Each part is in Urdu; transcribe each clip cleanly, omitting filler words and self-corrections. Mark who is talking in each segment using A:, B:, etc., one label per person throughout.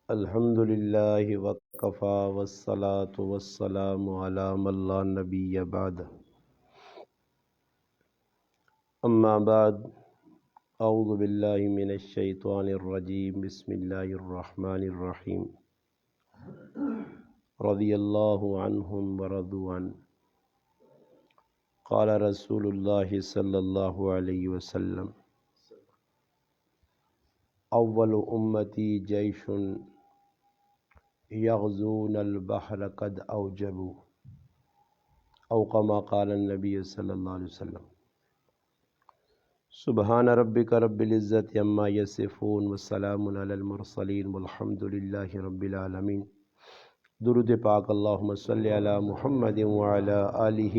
A: الحمد للہ وکفا والصلاة والسلام علی من لا نبی بعد اما بعد اعوذ باللہ من الشیطان الرجیم بسم اللہ الرحمن الرحیم رضی اللہ عنہم ورضوا عنہ قال رسول اللہ صلی اللہ علیہ وسلم اول امتی جیش یغزون البحر قد اوجبوا او کما قال النبی صلی اللہ علیہ وسلم سبحان ربک رب العزت عما یصفون والسلام علی المرسلین والحمد للہ رب العالمین۔ درود پاک اللہم صلی علی محمد وعلی آلہ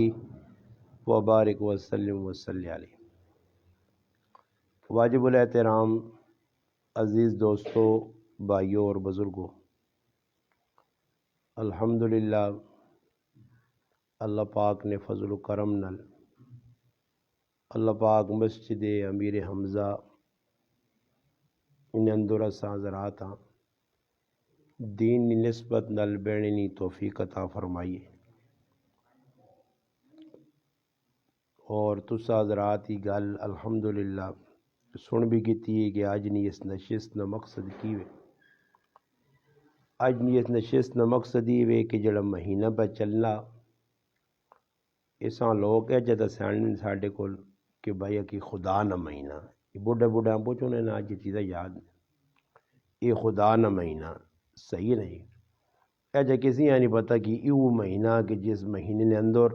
A: وبارک وسلم وصلی علیہ۔ واجب الاحترام عزیز دوستو، بھائیوں اور بزرگوں، الحمدللہ اللہ پاک نے فضل و کرم نال اللہ پاک مسجد امیر حمزہ ان اندر اساں زراعتاں دین کی نسبت نال بینی توفیق عطا فرمائیے، اور تسا حضرات کی گل الحمدللہ سن بھی کیتی ہے کہ آج نہیں اس نشست نہ مقصد کی وے، آج نہیں اس نشست نہ مقصد ہی وے کہ جڑا مہینہ پہ چلنا اساں لوگ ہے جدہ سیان ساڈے کول کہ بھائی کہ خدا نہ مہینہ، یہ بوڑھے بوڑھے ہم پوچھو نے نا یہ چیزیں یاد نہیں، یہ خدا نہ مہینہ صحیح نہیں، ایجا کسی نہیں پتہ کہ یہ مہینہ کہ جس مہینے نے اندر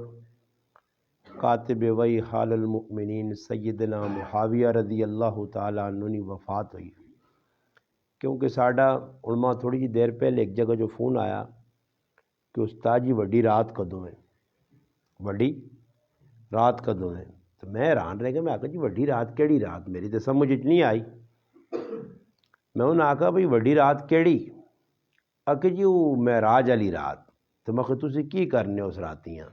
A: کاتب وحی حال المؤمنین سیدنا معاویہ رضی اللہ تعالیٰ عنہ نے وفات ہوئی۔ کیونکہ ساڈا علماء تھوڑی جی دیر پہلے ایک جگہ جو فون آیا کہ استاد جی وڈی رات کدوں ہے، وڈی رات کدوں ہے، تو میں حیران رہ گیا، میں آکھا جی وڈی رات کیڑی رات، میری تو سمجھ نہیں آئی۔ میں انہوں نے آکھا بھئی وڈی رات کیڑی، آکھا جی وہ معراج والی رات، تو میں کہا تسی کی کرنے اس راتیاں،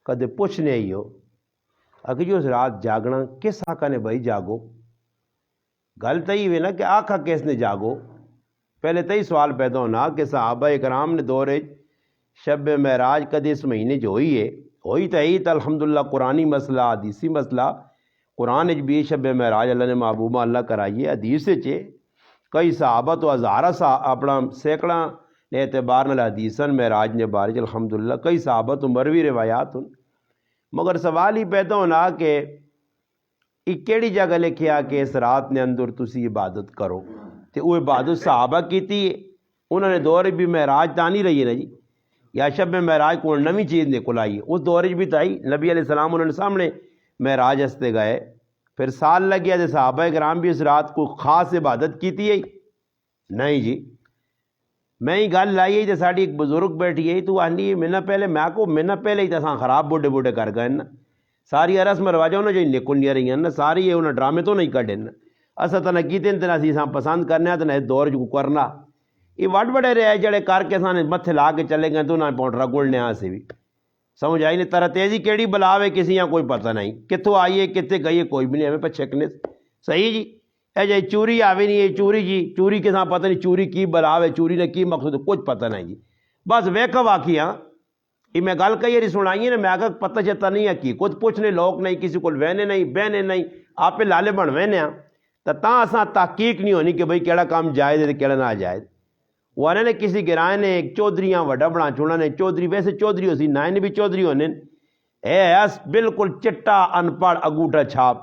A: کدے پوچھنے ہی ہو، آکھا جی اس رات جاگنا کس آقا نے بھائی جاگو، گل تو یہ نا کہ آقا کس نے جاگو، پہلے تو ہی سوال پیدا ہونا کہ صحابہ اکرام نے دور شب معراج کدے اس مہینے جو ہوئی تو الحمدللہ قرآنی مسئلہ حدیثی مسئلہ، قرآن بھی شب معراج اللہ نے محبوبہ اللہ کرائیے، حدیث کئی صحابہ تو ہزارہ اپنا سینکڑا نے اعتبار نال حدیثاً معراج نے بارج الحمدللہ، کئی صحابہ تو مروی روایات ہوں، مگر سوال ہی پیدا ہونا کہ یہ کیڑی جگہ لکھیا کہ اس رات نے اندر تسی عبادت کرو، تو وہ عبادت صحابہ کیتی ہے، انہوں نے دور بھی معراج تا نہیں رہی ہے نا جی، یا شب معراج کو نویں چیز نکل آئی ہے، اس دور بھی تو آئی، نبی علیہ السلام انہوں نے سامنے معراج ہستے گئے، پھر سال لگ گیا تو صحابہ کرام بھی اس رات کو خاص عبادت کیتی ہے نہیں جی۔ میں ہی گل لائی ہے تو ساڑی ایک بزرگ بیٹھی ہے تو آنی میں پہلے میں کو میں پہلے ہی تو خراب بوڑھے بوڑھے کر گئے نا، ساری رسم رواجوں نے جو نکل نہیں رہی ہیں نا، ساری یہ انہیں ڈرامے تو نہیں کھڑے نا، اسا تو نہ کیتے ہیں تو نہ پسند کرنے تو نہ دور جو کرنا، یہ وڈ بڑے رہے جڑے کر کے سانے متھے لا کے چلے گئے تو نہ پونڈرا گولنے سے بھی سمجھ آئی نہیں، طرح تیزی کیڑی بلاوے کسی یہاں کوئی پتہ نہیں، کتوں آئیے کتے گئیے کوئی بھی نہیں، ہمیں پہ چھکنے صحیح جی، اے جی چوری آوے نہیں، یہ چوری جی چوری کے ساتھ پتہ نہیں چوری کی بلاوے، چوری نے کی مقصد کچھ پتہ نہیں جی، بس ویکا واقعہ یہ میں گل کہی رہی سنائیے نا، میں آگا پتہ چتا نہیں ہے کی کچھ پوچھنے لوگ نہیں، کسی کو وہنے نہیں بہنے نہیں، آپ لالے بن وہنے ہیں تو تاں اساں تحقیق نہیں ہونی کہ بھئی کیڑا کام جائز ہے کیڑا نہ جائز۔ وہ نے کسی گرائے نے ایک چودھریاں وڈا بنا چونا نے، چودھری ویسے چودھری ہو سی نائن بھی چودھری ہونے، اے ایس بالکل چٹا ان پڑھ اگوٹا چھاپ،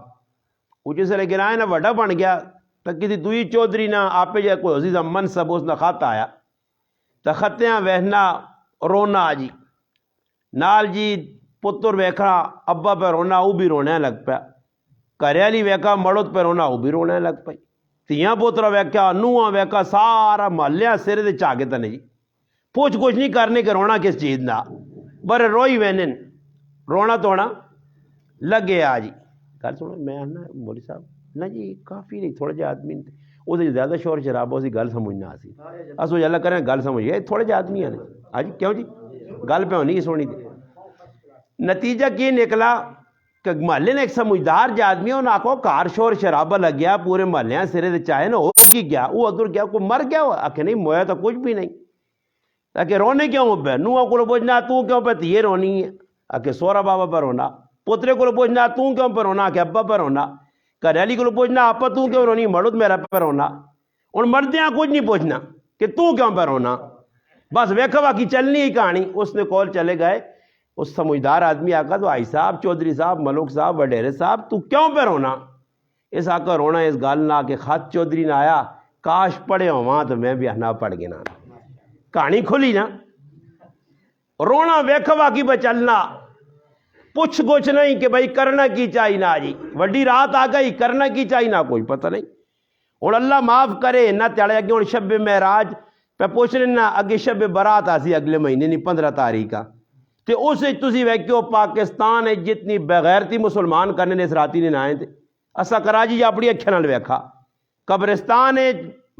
A: وہ جس لئے گرائے نا وڈا بن گیا تو کسی دوئی چودھری نہ آپ جائے کوئی حسیزہ منصب اس نے خط آیا تو خطیاں وہنا رونا جی نال جی پتر ویکھا ابا پہ رونا وہ بھی رونے لگ پیا، کریالی ویکھا مڑت پہ رونا وہ بھی رونے لگ پئی، تیاں پوترا ویکھا نوہاں ویکھا سارا محلیاں سرے دے چاگے تنے جی، پوچھ کچھ نہیں کرنے کہ رونا کس چیز نہ، برے روئی وینن رونا توڑا لگے آ جی۔ گل سنو میں نا مولی صاحب نہ جی کافی نہیں تھوڑے جہاں آدمی وہ زیادہ شور شرابہ اسی گل سمجھنا سی، اسو اللہ کریں گل سمجھے تھوڑے جہاں آدمی ہیں آج کیوں جی گل پہ ہونی سونی تھی، نتیجہ کی نکلا کہ محلے نے ایک سمجھدار جا آدمی ہے، انہیں آکھو کار شور شرابہ لگ گیا پورے محلے سرے دے چاہے نا، ہو کی گیا وہ ادھر گیا کوئی مر گیا، آکھے نہیں مویا تو کچھ بھی نہیں، آکھے رونے کیوں پہ نوہ کو پوچھنا تو کیوں پہ یہ رونی ہے، آکھے سورا بابا پر رونا، پوترے کو پوچھنا تو کیوں پہ رونا، آکھے ابا پر رونا، گھریالی کو پوچھنا آپا تو کیوں رونی، مرد میرا پہ رونا، ان مردیاں کچھ نہیں پوچھنا کہ تو کیوں پہ رونا، بس ویکھوا کی چلنی ہی کہانی۔ اس نے کال چلے گئے، اس سمجھدار آدمی آکا تو آئی صاحب چودھری صاحب ملک صاحب وڈیرے صاحب تو کیوں پہ رونا، اس آکا رونا اس گال نہ کہ خط چودھری نہ آیا کاش پڑھے ہو وہاں تو میں بھی نہ پڑھ گیا نا، کہانی کھلی نا، رونا ویکھوا کی بچلنا، پوچھ گچھ نہیں کہ بھائی کرنا کی چاہیے نہ جی، وڈی رات آ گئی کرنا کی چاہیے نہ کوئی پتہ نہیں، اور اللہ معاف کرے نہ تیڑے اگے اور شب معراج پہ پوچھنے نہ اگے شب برات آسی اگلے مہینے نہیں 15 تاریخ کا، تے اسے تسی ویکھو پاکستان ہے جتنی بغیرتی مسلمان کرنے نے اس راتی نے نائیں تھے، اسا کراچی جا اپنی اکھیاں نال ویکھا، قبرستان ہے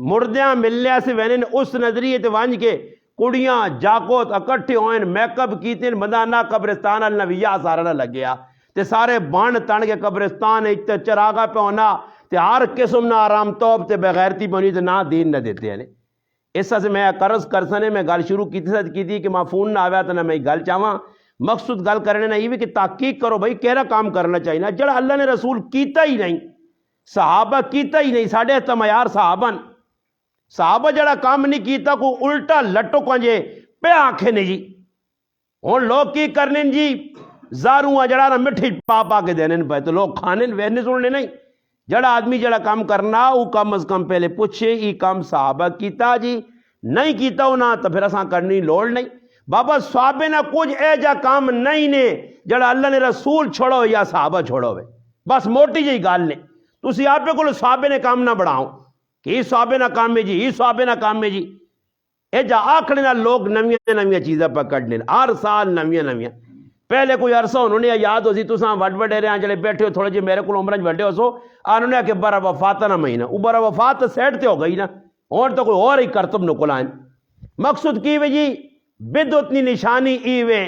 A: مردیاں ملنے سے وینے نے اس نظریے تے وانج کے کڑیاں جاکوت اکٹھے ہوئے میک اپ کیتے بندہ نہ قبرستان ال نویہ سارا نہ لگیا تے سارے بانڈ تن کے قبرستان تے چراغا پہ ہونا تے ہر قسم نہ آرام توب تے بغیرتی پونی تے نہ دین نہ دیتے ہیں۔ اس سے میں قرض کرسنے میں گل شروع کی تھی کہ میں فون نہ آیا تو نہ میں گل چاہواں، مقصود گل کرنے نہ یہ بھی کہ تحقیق کرو بھائی کہڑا کام کرنا چاہیے نا جڑا اللہ نے رسول کیتا ہی نہیں، صحابہ کیتا ہی نہیں، ساڑھے تو معیار صحابہ جڑا کام نہیں کیتا کو الٹا لٹو کنجے پہ آنکھیں نہیں جی، ہوں لوگ کی کرنے جی زاروہاں جڑا نا مٹھی پا کے دینے پہ تو لوگ کھانے ویسنے سننے نہیں، جڑا آدمی جڑا کام کرنا وہ کم از کم پہلے پوچھے یہ کام صحابہ کیتا جی، نہیں کیتا ہو نہ تو پھر اساں کرنی لوڑ نہیں، بابا صحابے نہ کچھ اے جا کام نہیں نے جڑا اللہ نے رسول چھوڑو یا صحابہ چھوڑو وے، بس موٹی جی گال نے تسی آپ کو صحابے نے کام نہ بڑھاؤ کہ یہ صحابے نہ کام میں جی یہ صحابے نہ کام میں جی، اے جا آکھنے نہ لوگ نویاں چیزیں پکڑنے ہر سال نویاں پہلے کوئی عرصہ انہوں نے یاد ہو سی تو وڈ وڈیرے ہیں جڑے بیٹھے ہو تھوڑے جی میرے کو عمرہ وڈے ہو سو انہوں نے کہ برا وفات نہ مہینہ وہ برا وفات سیٹ تے ہو گئی نا اور تو کوئی اور ہی کرتب نکل آئیں، مقصود کی وے جی بدعت نی نشانی ای وے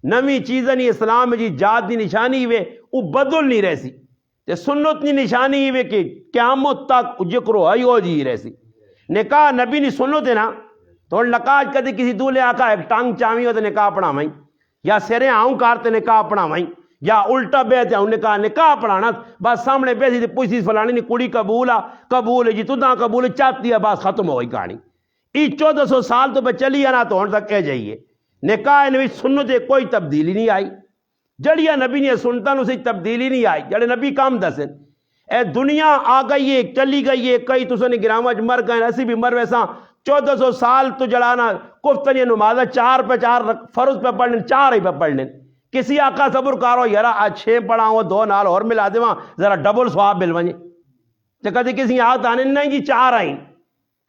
A: نوی چیزیں نی اسلام جی جات دی نشانی ای وے وہ بدل نہیں رہسی تے سنت نی نشانی ای وے کہ قیامت تک ذکر ہی ہو جی رہسی، نکاح نبی نی سنت ہے نا تو نکاح کدی کسی دولے آقا ایک ٹانگ چاوی ہو تو نکاح پڑھاویں یا سرے آؤں کارتے نکاح پڑھاویں یا الٹا بیت ہے نکاح پڑھانا بس سامنے بیسی تے پوچھی فلانی نہیں کڑی قبول جی تداں قبول چاہتی ہے بس ختم ہو گئی کہانی، ای 1400 سال تو پہ چلی آنا تو ہون تک کہہ جائیے نکاح نبی سنت کوئی تبدیلی نہیں آئی، جڑیا نبی نے سنتا نو سے تبدیلی نہیں آئی، جڑے نبی کام دسن اے دنیا آ گئی ہے چلی گئی ہے کئی تو سنے گرامج مر گئے اسی بھی مر ویسا 1400 سال تو جڑانا کفتنی نمازہ 4 پہ 4 فرض پہ پڑھنے 4 ہی پہ پڑھنے، کسی آقا صبر کارو یارا آج 6 پڑھاؤں 2 نال اور ملا دے وہاں ذرا ڈبل سواب مل ونجے تو کدی کسی آتا آنے نہیں جی 4 آئیں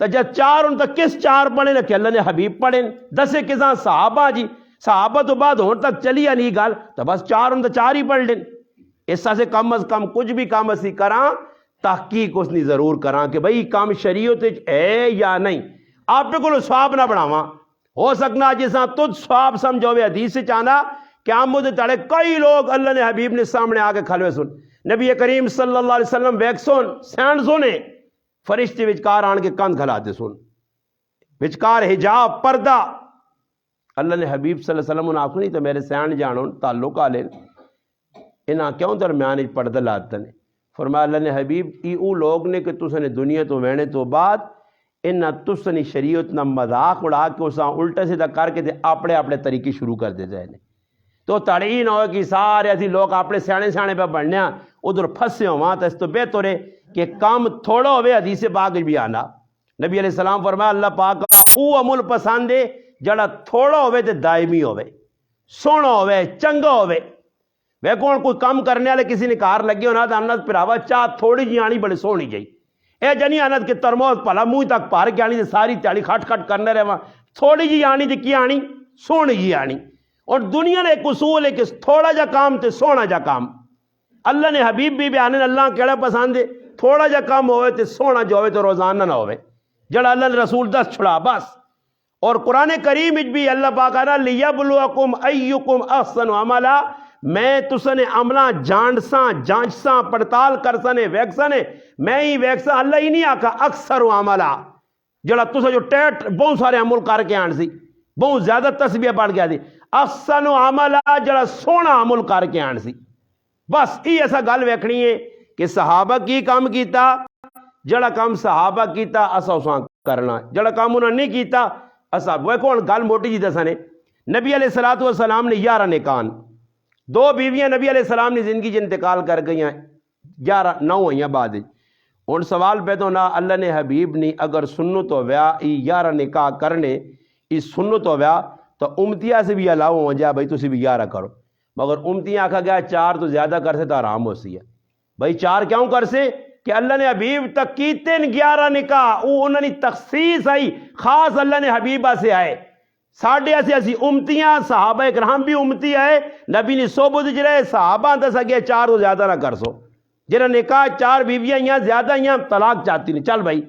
A: تو جب 4 ان تک کس 4 پڑھیں کہ اللہ نے حبیب پڑھیں 10 کساں صحابہ جی صحابہ تو بعد ہون تک چلی یا نہیں گال تو بس 4 ان تک 4 ہی پڑھ لیں، اس سے کم از کم کچھ بھی کام اسی کراں تحقیق اس نے ضرور کراں کہ بھئی کام شریعت ہے یا نہیں، آپ پہ کوئی سواب نہ بڑھاواں ہو سکنا جیسا تجھ سواب سمجھو حدیث سے چاہنا قیامت تڑے کئی لوگ اللہ نے حبیب نے سامنے آگے کھلوے سن نبی کریم صلی اللہ علیہ وسلم ویک سن سین سنے فرشتے وچکار آن کے کند کھلاتے سن وچکار حجاب پردہ اللہ نے حبیب صلی اللہ علیہ وسلم آنکھ نہیں تو میرے سین جانو تعلق آ لین انہاں کیوں درمیان پردہ لاتے ہیں، فرمایا اللہ نے حبیب ای او لوگ نے کہ تس نے دنیا تو وینے تو بعد انہاں تس نے شریعت نہ مذاق اڑا کے اساں الٹا سیدھا کر کے اپنے طریقے شروع کر دے جائے تو تڑین ہوئے کہ سارے ایسی لوگ اپنے سیانے پہ بڑھنے ادھر پھنسے ہوا تو اس تو بہتر ہے کہ کام تھوڑا ہوئے حدیث پاک بھی آنا، نبی علیہ السلام فرمایا اللہ پاک او عمل پسند ہے جڑا تھوڑا ہوئے تو دائمی ہوئے سونا ہوئے چنگا ہوئے، وہ کون کوئی کام کرنے والے کسی نے کار لگی ہونا تو انت پھراوا چاہ تھوڑی جی آنی بڑی سونی جائی اے جنی انت کے ترموز پلا منہ تک پار کے آنی ساری تیاڑی کھٹ کھٹ کرنے رہے تھوڑی جی آنی تو کی آنی سونی جی آنی، اور دنیا نے ایک اصول ہے کہ تھوڑا جا کام تے سونا جا کام، اللہ نے حبیب بھی بیانے اللہ کیڑا پسند ہے تھوڑا جا کام ہوئے تے سونا جو ہوئے تو روزانہ نہ ہوئے جڑا اللہ نے رسول 10 چھڑا بس، اور قرآن کریم بھی اللہ پاک آنا لیبلوکم ایکم احسن عملا میں تسنے عملہ جانساں جانچساں پڑتال کرسنے ویکسنے میں ہی ویکساں اللہ ہی نہیں آکھا اکثر عملہ جڑا تسا جو ٹیٹ بہت سارے عمل کر کے آن سی بہت زیادہ تسبیح پڑھ گیا دی احسن عملہ جڑا سونا عمل کر کے آن سی بس یہ ایسا گل ویکھنی ہے کہ صحابہ کی کام کیتا جڑا کام صحابہ کیتا اسا اساں کرنا جڑا کام انہوں نے نہیں کیتا اسا وہ کون گل موٹی جی دسانے نبی علیہ السلام نے 11 نکان 2 بیویاں نبی علیہ السلام نے زندگی جو انتقال کر گئی ہیں 9 ہوئیاں بعد ہوں سوال پیدا ہونا اللہ نے حبیب نے اگر سنت ہو ویا 11 نکاح کرنے اس سنت ہو ویا تو امتیاں سے بھی الاؤ ہو جائے بھائی تسی بھی 11 کرو مگر امتیاں آکھا گیا 4 تو زیادہ کر سے تو حرام ہو سی ہے بھائی 4 کیوں کر سے کہ اللہ نے حبیب تک کیتے 11 نکاح وہ انہوں نے تخصیص آئی خاص اللہ نے حبیبہ سے آئے ساڑھے ایسے ایسی امتیاں صحابہ اکرام بھی امتی آئے نبی نے صحبت جرے صحابہ دس گیا 4 تو زیادہ نہ کر سو جنہاں نکاح 4 بیویاں یہاں زیادہ یہاں طلاق چاہتی نہیں چل بھائی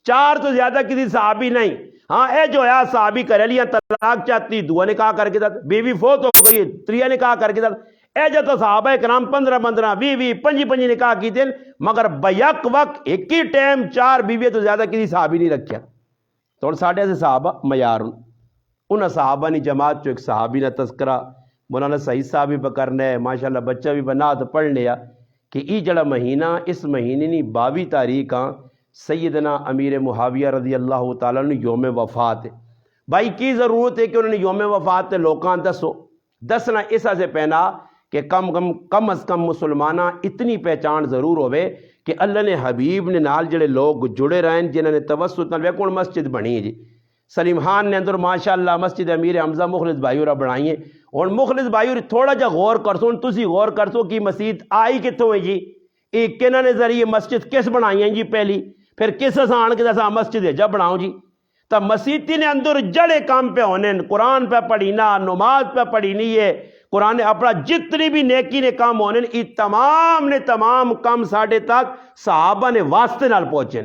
A: 4 تو زیادہ کسی صحابی نہیں ہاں اے جو ہے صحابی کرے لیا طلاق چاہتی 2 نکاح کر کے بیوی فوت ہو گئی 3 نکاح کر کے اے جو تو صحابہ کرام 15 20 25 نکاح کی دن مگر بیک وقت ایک ہی ٹائم 4 بیوی تو زیادہ کسی صحابی نہیں رکھیا تو ساڑھے سے صحابہ معیارن انہاں صحابہ نے جماعت جو ایک صحابی نے تذکرہ مولانا سعید صاحب بھی پکرنا ہے ماشاءاللہ بچہ بھی بنا تو پڑھ لیا کہ ای جڑا مہینہ اس مہینے نے 22 تاریخ سیدنا امیر معاویہ رضی اللہ تعالیٰ نے یوم وفات ہے بھائی کی ضرورت ہے کہ انہوں نے یوم وفات لوکاں دسنا ایسا سے پہنا کہ کم از کم مسلمانہ اتنی پہچان ضرور ہوئے کہ اللہ نے حبیب نے نال جڑے لوگ جڑے رہے جنہوں نے توسط نال کون مسجد بنی ہے جی سلیم خان نے اندر ماشاءاللہ مسجد امیر حمزہ مخلص بھائی اور بنائی ہے اور مخلص بھائی اور تھوڑا جا غور کرسو تسی غور کرسو کہ مسجد آئی کتوں ہے جی ایک کنہ نے ذریعے مسجد کس بنائی ہیں جی پہلی پھر کس آن کے دسا مسجد ہے جب بناؤں جی تب مسجد نے اندر جڑے کام پہ ہونے قرآن پہ پڑھینا نماز پہ پڑھینی ہے قرآن اپنا جتنی بھی نیکی نے کام ہونے یہ تمام کام ساڑھے تک صحابہ نے واسطے نال پہنچے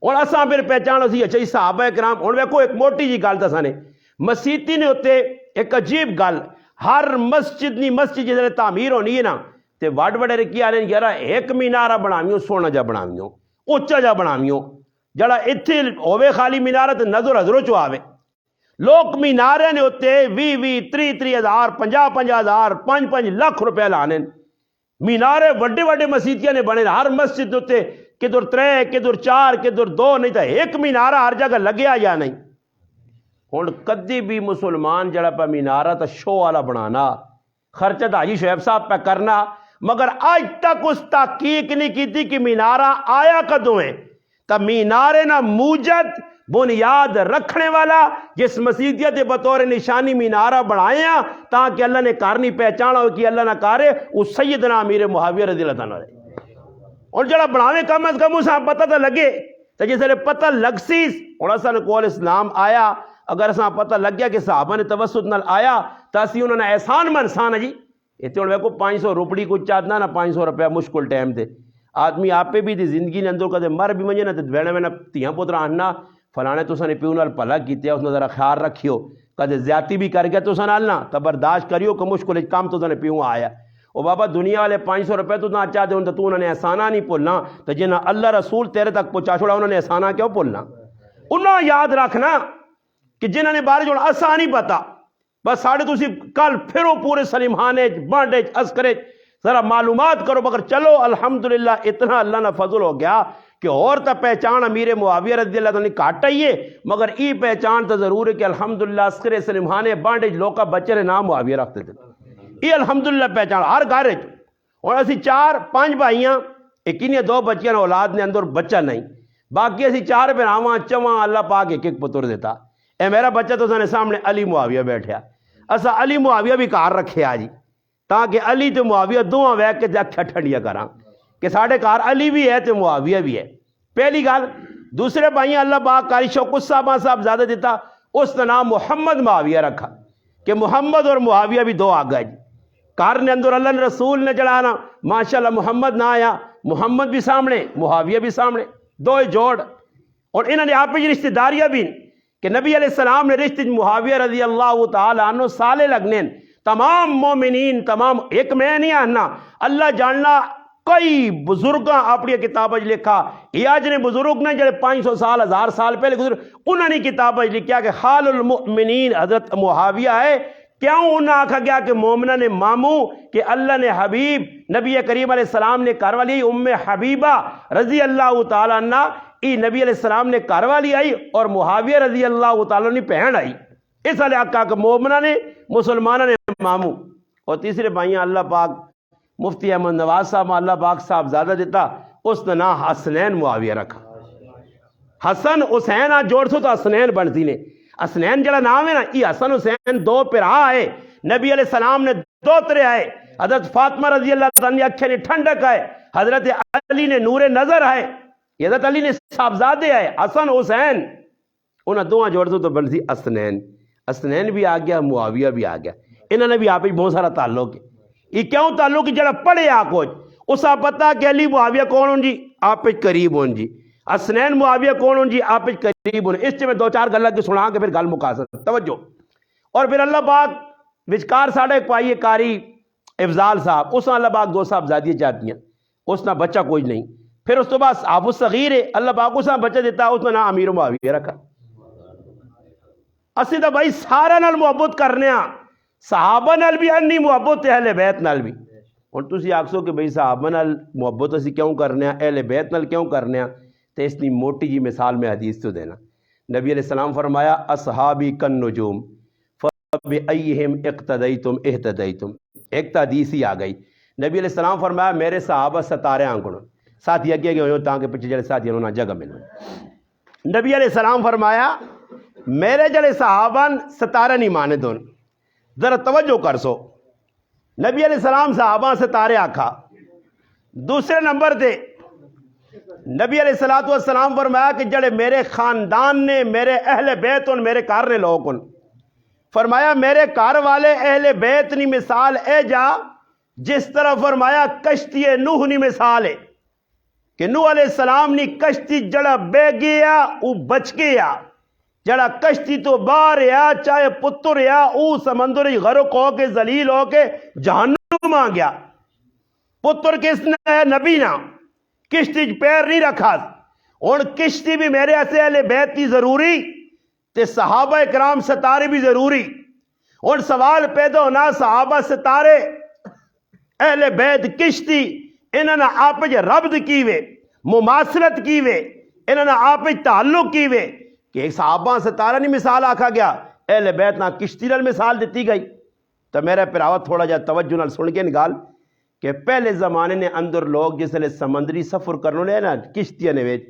A: اور اساں پھر پہچان اسی اچھا صحابہ کرام اور ویکو ایک موٹی جی گل دسانے مسیتی نے ہوتے ایک عجیب گل ہر مسجد جیسے تعمیر ہونی ہے نا تے وڈے رکی آ رہے ہیں یارا ایک مینارہ بناویوں سونا جا بناویوں اچھا جا بناویوں جڑا اتھے ہوے خالی مینارہ تے نظر حضروں چو آوے لوگ مینارے نے ہوتے 20 30 ہزار 50 ہزار 5 لاکھ روپے لانے مینارے وڈے مسیتیاں نے بنے ہر مسجد ہوتے کدھر 3 کدھر 4 کدھر 2 نہیں تو ایک مینارہ ہر جگہ لگیا یا نہیں ہوں کدی بھی مسلمان جڑا پہ مینارہ تو شو والا بنانا خرچہ تو حاجی شعیب صاحب پہ کرنا مگر آج تک اس تحقیق نہیں کی تھی کہ مینارہ آیا کدوں ہے تو مینارے نہ موجد بنیاد رکھنے والا جس مسیحیت بطور نشانی مینارہ بنایا تاکہ اللہ نے کارنی پہچانا ہو کہ اللہ نہ کارے اس سیدنا امیر معاویہ رضی اللہ عنہ اور جڑا بناوے کم از کم اسے پتہ تو لگے تو جس نے پتہ لگ سی اور اصل کول اسلام آیا اگر اساں پتہ لگ گیا کہ صحابہ نے توسط نال آیا تو اسی انہوں نے احسان منسان ہے جی اتنے ہوں کو 500 روپڑی کچھ چاہتا نا 500 روپیہ مشکل ٹائم دے آدمی آپ پہ بھی دی زندگی نے اندر کدے مر بھی منجے نا تو وینا تیاں پترا آنا فلانے تو سنے پیو نال پلا کیتے اس نے ذرا خیال رکھیو کدے زیادتی بھی کر گیا تو سن آلنا تو برداشت کریو کہ مشکل کام تو سنے پیو آیا او بابا دنیا والے 500 روپے تو نہ چاہتے ہوں تو انہوں نے احسانہ نہیں بھولنا تو جنہاں اللہ رسول تیرے تک پہنچا چھوڑا انہوں نے احسانہ کیوں بھولنا انہوں یاد رکھنا کہ جنہوں نے بارے جو آسان نہیں پتا بس ساڑھے تو اسی کل پھرو پورے سلیمانے بانڈے عسکرے ذرا معلومات کرو مگر چلو الحمدللہ اتنا اللہ نے فضل ہو گیا کہ اور تا پہچان امیر معاویہ رضی اللہ عنہ کاٹ آئیے مگر ای پہچان تا ضرور ہے کہ الحمدللہ عسکرے سلیمانے بانڈے لوکا بچے نے نام معاویہ رکھتے تھے یہ الحمدللہ پہچان ہر گھر اور اسی 4-5 بھائیاں ایک ہی 2 بچیاں اولاد نے اندر بچہ نہیں باقی اسی 4 بناواں چواں اللہ پاک ایک پتر دیتا اے میرا بچہ تو سنے سامنے علی معاویہ بیٹھیا اسا علی معاویہ بھی کار رکھے آجی تاکہ علی تو معاویہ دونوں ویک کے جا ٹھنڈیا کراں کہ ساڑھے کار علی بھی ہے تو معاویہ بھی ہے پہلی گال دوسرے بھائیاں اللہ پاک کاری شوکت صاحب زیادہ دیتا اس کا نام محمد معاویہ رکھا کہ محمد اور معاویہ بھی 2 آ گئے کار نے اندر اللہ نے رسول نے چڑھانا ماشاءاللہ محمد نہ آیا محمد بھی سامنے معاویہ بھی سامنے 2 جوڑ اور انہوں نے آپ کی رشتہ داریاں بھی کہ نبی علیہ السلام نے رشتہ معاویہ رضی اللہ تعالیٰ عنہ سالے لگنے تمام مومنین تمام ایک میں نہیں آنا اللہ جاننا کئی بزرگاں اپنی کتابیں لکھا یہ آج نے بزرگ نے جڑے 500 سال 1000 سال پہلے گزر انہوں نے کتابیں لکھا کہ حال المؤمنین حضرت معاویہ ہے کیوں انہیں آکھا گیا کہ مومنہ نے مامو کہ اللہ نے حبیب نبی کریم علیہ السلام نے کاروالی ام حبیبہ رضی اللہ تعالیٰ عنہ ای نبی علیہ السلام نے کاروالی آئی اور معاویہ رضی اللہ تعالیٰ نے پہن آئی اس لیے آکھا کہ مومنہ نے مسلمانہ نے مامو اور تیسرے بھائیاں اللہ پاک مفتی احمد نواز صاحب اللہ پاک صاحب زیادہ دیتا اس نے نام حسنین معاویہ رکھا حسن حسین آ جوڑ سو تو حسنین بنتی نے حسنین جڑا نام ہے نا یہ حسن حسین دو پرا آئے نبی علیہ السلام نے دو ترے آئے حضرت فاطمہ رضی اللہ عنہ اکھے نے ٹھنڈک آئے حضرت علی نے نور نظر آئے حضرت علی نے صاحبزادے آئے حسن حسین انہاں دوہاں جوڑ سو تو بنتی حسنین حسنین بھی آ گیا معاویہ بھی آ گیا انہوں نے بھی آپ ہی بہت سارا تعلق ہے یہ کیوں تعلق جڑا پڑھے آکوچ اسا پتا کہ علی معاویہ کون ہوں جی آپ قریب ہوں جی حسنین معاویہ کون ہوں جی آپ قریب ہوں اس میں دو چار گلہ کی سنا کے پھر گل مکا سکتا توجہ اور پھر اللہ پاک وچکار ساڑھا ایک پائیے کاری افضال صاحب اس نے اللہ پاک دو صاحب زادیاں چاہتی ہیں اس نے بچہ کوئی نہیں پھر اس تو بعد صحابہ صغیر ہے اللہ پاک اس نے بچہ دیتا اس نے نام امیر معاویہ رکھا اسی تو بھائی سارا نال محبت کرنے صحابہ نال بھی انی محبت اہل بیت نال بھی اور تسی آکسو کہ بھئی صحابہ نال محبت اسی کیوں کرنے اہل بیت نال کیوں کرنے تو اس نے موٹی جی مثال میں حدیث تو دینا نبی علیہ السلام فرمایا اصحابی کن نجوم فبئیہم اقتدیتم اہتدیتم ایک تو حدیث ہی آ گئی نبی علیہ السلام فرمایا میرے صحابہ ستارے آنکھوں ساتھی اگے گئے ہوئے تاکہ پیچھے جڑے ساتھی انہوں نے جگہ ملے نبی علیہ السلام فرمایا میرے جڑے صحابہ ستارے نہیں مانے دون ذرا توجہ کر سو نبی علیہ السلام صحابہ ستارے آکھا دوسرے نمبر تے نبی علیہ السلام فرمایا کہ جڑے میرے خاندان نے میرے اہل بیت ان میرے کار نے لوگ ان فرمایا میرے کار والے اہل بیت نی مثال اے جا جس طرح فرمایا کشتی نوح نی مثال ہے کہ نوح علیہ السلام نی کشتی جڑا بے گیا او بچ گیا جڑا کشتی تو باہر یا چاہے پتر یا او سمندر غرق ہو کے ذلیل ہو کے جہنم آ گیا پتر کس نے ہے نبی نا کشتی پیر نہیں رکھا اور کشتی بھی میرے ایسے اہل بیت کی ضروری تے صحابہ کرام ستارے بھی ضروری اور سوال پیدا ہونا صحابہ ستارے اہل بیت کشتی انہوں نے آپ ربط کیوے مماثلت کیوے انہوں نے آپ تعلق کیوے کہ ایک صحابہ ستارہ نہیں مثال آکھا گیا اہل بیت نہ کشتی نال مثال دیتی گئی تو میرے پراوت تھوڑا جا توجہ نال سن کے نگال کہ پہلے زمانے نے اندر لوگ جس لئے سمندری سفر کرنے لے نا کشتیاں نے ویچ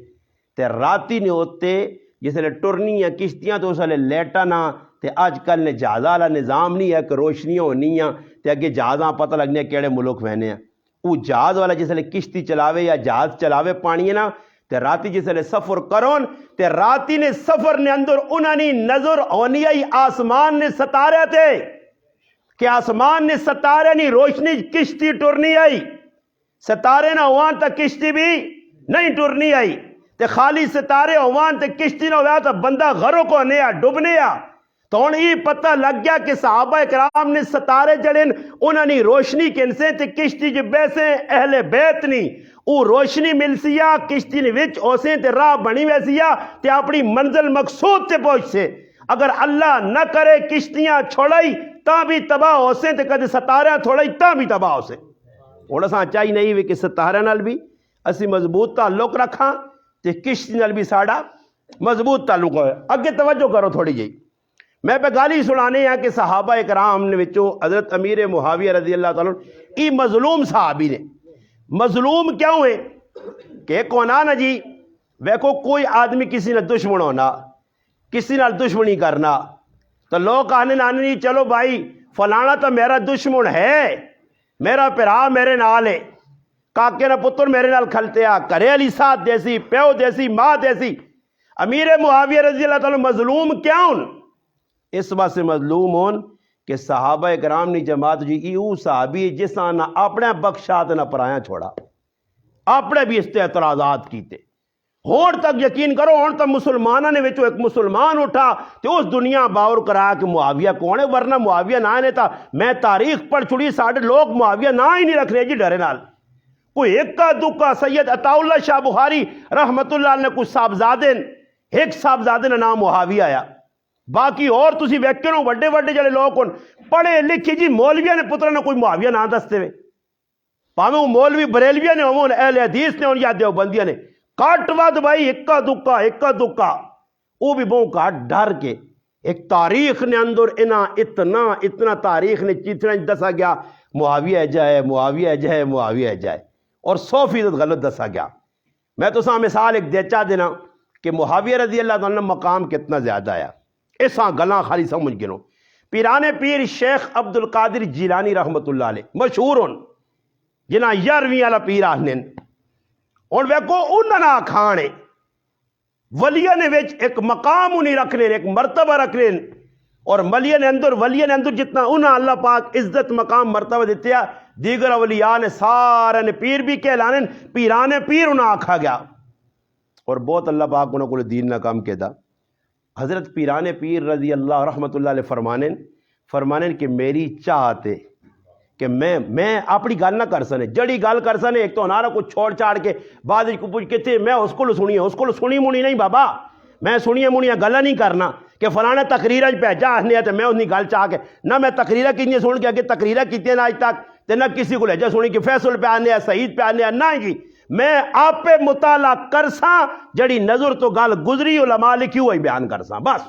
A: تے راتی نہیں ہوتے جس لئے ٹرنی یا کشتیاں تو اس لئے لیٹا نہ تے آج کل نے جہازہ والا نظام نہیں ہے کہ روشنیاں ہونی ہیں تے اگے جہازاں پتہ لگنے کیڑے ملک وہنے ہیں وہ جہاز والا جس لئے کشتی چلاوے یا جہاز چلاوے پانی نا تے راتی جس لئے سفر کرون تے راتی نے سفر نے اندر انہانی نظر ہونی ہے آسمان نے ستارے تھے کہ آسمان نے ستارے نہیں روشنی کشتی ٹرنی آئی ستارے نہ ہوان تا کشتی بھی نہیں ٹرنی آئی تے خالی ستارے ہوان تے کشتی نہ ہوا تا بندہ غرق ہونے آ ڈوبنے آ تو ان ہی پتہ لگ گیا کہ صحابہ اکرام نے ستارے جڑن انہانی روشنی کنسے تے کشتی جو بیسے اہل بیت نہیں او روشنی مل سیا کشتی نے وچ اوسے تے راہ بنی ویسیا تے اپنی منزل مقصود تے پہنچ سے اگر اللہ نہ کرے کشتیاں چھوڑائی تاں بھی تباہ ہو سے تے کدے ستارے چھوڑائی تاں بھی تباہ ہو سے اوڑا ساں چاہی نہیں ہوئی کہ ستارے نال بھی اسی مضبوط تعلق رکھاں تے کشتی نال بھی ساڑا مضبوط تعلق ہوئے اگے توجہ کرو تھوڑی جی میں پہ گالی سنانے ہیں کہ صحابہ اکرام نے وچوں حضرت امیر معاویہ رضی اللہ تعالیٰ ای مظلوم صحابی نے مظلوم کیوں ہے کہ کونا نا جی ویکو کوئی آدمی کسی نے دشمن ہونا کسی نال دشمنی کرنا تو لوگ آنے نانے نہیں چلو بھائی فلانا تو میرا دشمن ہے میرا پرا میرے نال ہے کاکے نا پتر میرے نال کھلتے آ کرے علی ساتھ دیسی پیو دیسی ماں دیسی امیر معاویہ رضی اللہ تعالیٰ مظلوم کیوں اس بات سے مظلوم ہون کہ صحابہ اکرام نے جماعت جی ایو صحابی جس نہ اپنے بخشات نہ پرایاں چھوڑا اپنے بھی اس تے اعتراضات کیتے ہون تک یقین کرو ہون تک مسلمانوں نے وچوں ایک مسلمان اٹھا تو اس دنیا باور کرا کہ معاویہ کون ہے، ورنہ معاویہ نہ نے تھا میں تاریخ پڑھ چھڑی ساڑھے لوگ معاویہ نہ ہی نہیں رکھ رہے جی ڈرے نال کوئی اکا دکا سید عطا اللہ شاہ بخاری رحمت اللہ علیہ نے کچھ صاحبزادے ایک صاحبزادے نے نام معاویہ آیا باقی اور تسی ویکھے نو وڈے وڈے جڑے لوگ ہن پڑھے لکھے جی مولویہ نے پترا نے کوئی معاویہ نہ دستے ہوئے پاویں وہ مولوی بریلویہ نے ہون اہل حدیث نے ہون یا دیوبندیہ نے کٹ ود بھائی اکا دکا وہ بھی بہت کٹ ڈر کے ایک تاریخ نے اندر اتنا تاریخ نے چیتنا دسا گیا معاویہ جائے اور 100% غلط دسا گیا۔ میں تو ساں مثال ایک دیچا دینا کہ معاویہ رضی اللہ عنہ مقام کتنا زیادہ آیا ایسا گلاں خالی سمجھ گنو پیران پیر شیخ عبد القادر جیلانی رحمت اللہ علیہ مشہور ہون جنہاں 11ویں والا پیر آہنے اور ویکو انہاں کھانے ولیہ نے ویچ ایک مقام انہیں رکھنے ایک مرتبہ رکھنے اور ولیہ نے اندر جتنا انہاں اللہ پاک عزت مقام مرتبہ دیتے ہیں دیگر اولیاء نے سارے نے پیر بھی کہلانے پیران پیر انہاں آکھا گیا اور بہت اللہ پاک انہوں کو دین نہ کام کہتا حضرت پیران پیر رضی اللہ رحمت اللہ علیہ فرمانے کہ میری چاہتے کہ میں اپنی گل نہ کر سنے جڑی گل کر سنے ایک تو ہنارا کچھ چھوڑ چاڑ کے بعد کو پوچھ کے تھے میں اس کو سنی مونی نہیں بابا میں سنیا مونیا گلا نہیں کرنا کہ فلانے تقریرہ بھیجا آنے تو میں انہیں گل چاہ کے نہ میں تقریرہ کتنی سن کے اگے تقریرہ کتنے نہ آج تک تو نہ کسی کو لہجہ سنی کہ فیصل پہ آنے سعید پہ آنے نہ جی میں آپ پہ مطالعہ کرساں جڑی نظر تو گل گزری علماء لکھی ہوئی بیان کرساں بس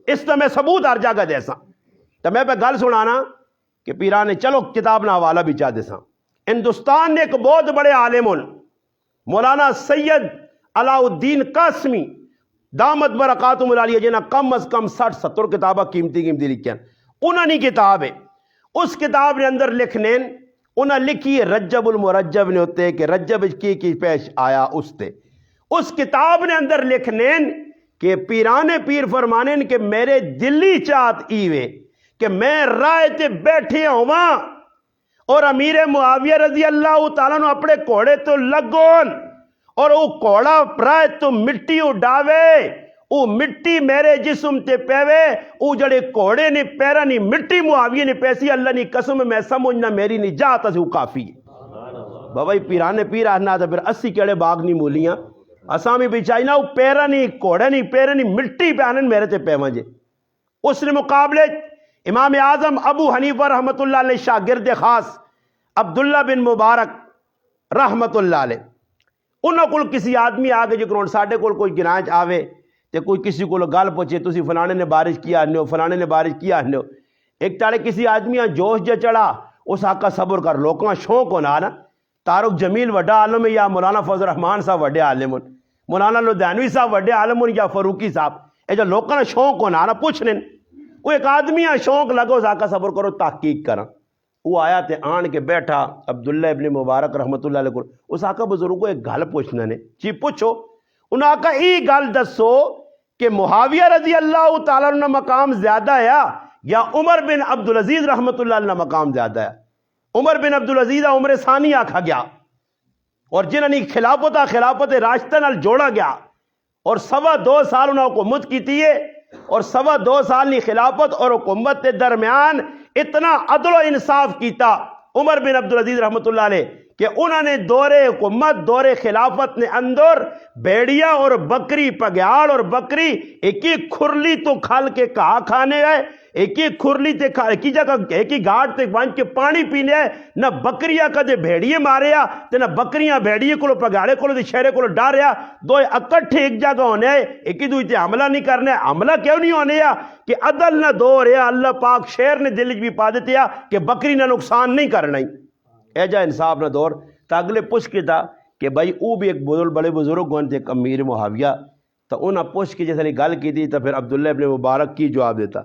A: اس تو میں ثبوت ہر جگہ دے ساں تو میں پہ گل سنانا کہ پیرانے چلو کتاب نہ حوالہ بھی چاہ دے ساں ہندوستان نے ایک بہت بڑے عالم مولانا سید علاء الدین قاسمی دامت برکاتہم العالیہ جنہاں کم از کم 60-70 کتابہ قیمتی لکھیں انہاں نے کتاب ہے اس کتاب نے اندر لکھنے انہاں لکھی رجب المرجب نے ہوتے کہ رجب کی پیش آیا اس کتاب نے اندر لکھنے کہ پیرانے پیر فرمانے کہ میرے دلی چاہت ایوے کہ میں رائے تے بیٹھے ہوا اور امیر معاویہ رضی اللہ تعالیٰ نے اپنے کوڑے تو لگون اور وہ کوڑا رائے تو مٹی اڈاوے وہ مٹی میرے جسم تے پیوے وہ جڑے کوڑے نے پیرا نہیں مٹی معاویہ نے پیسی اللہ نے قسم میں سمجھنا میری نجات سے وہ کافی ہے بابا پیرانے پیر آنا تھا پھر 80 کیڑے باغ نہیں مولیاں اسامی بچائی نا وہ پیرا نہیں کوڑے نہیں پیرا نہیں مٹی پہ آنے میرے تے پیوان جے اس نے مقابلے امام اعظم ابو حنیفہ رحمت اللہ علیہ شاگرد خاص عبداللہ بن مبارک رحمت اللہ علیہ انہوں کو کسی آدمی آگے جو کرون ساڑھے کو کوئی گناج آوے تے کوئی کسی کو گال پوچھے تسی فلانے نے بارش کیا آنے ہو فلانے نے بارش کیا آنے ہو ایک تاڑے کسی آدمی جوش جا چڑھا اس آقا صبر کر لوکاں شوق ہونا نا تارک جمیل وڈا عالم یا مولانا فضل الرحمان صاحب وڈے عالم مولانا لدھیانوی صاحب وڈے عالم یا فاروقی صاحب اے جو لوکاں شوق ہونا نا پوچھنے وہ ایک آدمی شوق لگو اس آقا صبر کرو تحقیق کرا وہ آیا تے آن کے بیٹھا عبداللہ ابن مبارک رحمت اللہ علیہ اس آقا بزرگ کو ایک گل پوچھنا نے جی پوچھو انہوں آقا ای گل دسو کہ معاویہ رضی اللہ تعالیٰ عنہ مقام زیادہ ہے یا عمر بن عبدالعزیز رحمت اللہ عنہ مقام زیادہ ہے عمر بن عبدالعزیز عمر ثانی آکھا گیا اور جنہوں نے خلافت راشدہ نال جوڑا گیا اور 2.25 سال انہوں حکومت کی تھی اور 2.25 سال نی خلافت اور حکومت کے درمیان اتنا عدل و انصاف کیتا عمر بن عبدالعزیز رحمت اللہ علیہ کہ انہوں نے دور حکومت دور خلافت نے اندر بیڑیا اور بکری پگیاڑ اور بکری ایک ہی کھرلی تو کھال کے کہا کھانے گئے ایک ہی کھرلی تے ایک ہی جگہ ایک ہی گھاٹ تے بانچ کے پانی پینے ہے نہ بکریاں کدے بھیڑیے مارے تے نہ بکریاں بھیڑیے کو پگاڑے کو شہرے کو ڈاریا دو اکٹھے ایک جگہ ہونے ہے ایک ہی دوئی تے حملہ نہیں کرنے حملہ کیوں نہیں ہونے ہے کہ عدل نہ دور ہے اللہ پاک شیر نے دل بھی پا دیتے ہیں کہ بکری نہ نقصان نہیں کرنا اے جا انصاف نہ دور تا اگلے پوچھ کے تھا کہ بھائی او بھی ایک بڑے بزرگ ہونے تھے امیر معاویہ تو انہاں پوچھ کے جیسے گل کی تھی تو پھر عبداللہ ابن مبارک کی جواب دیتا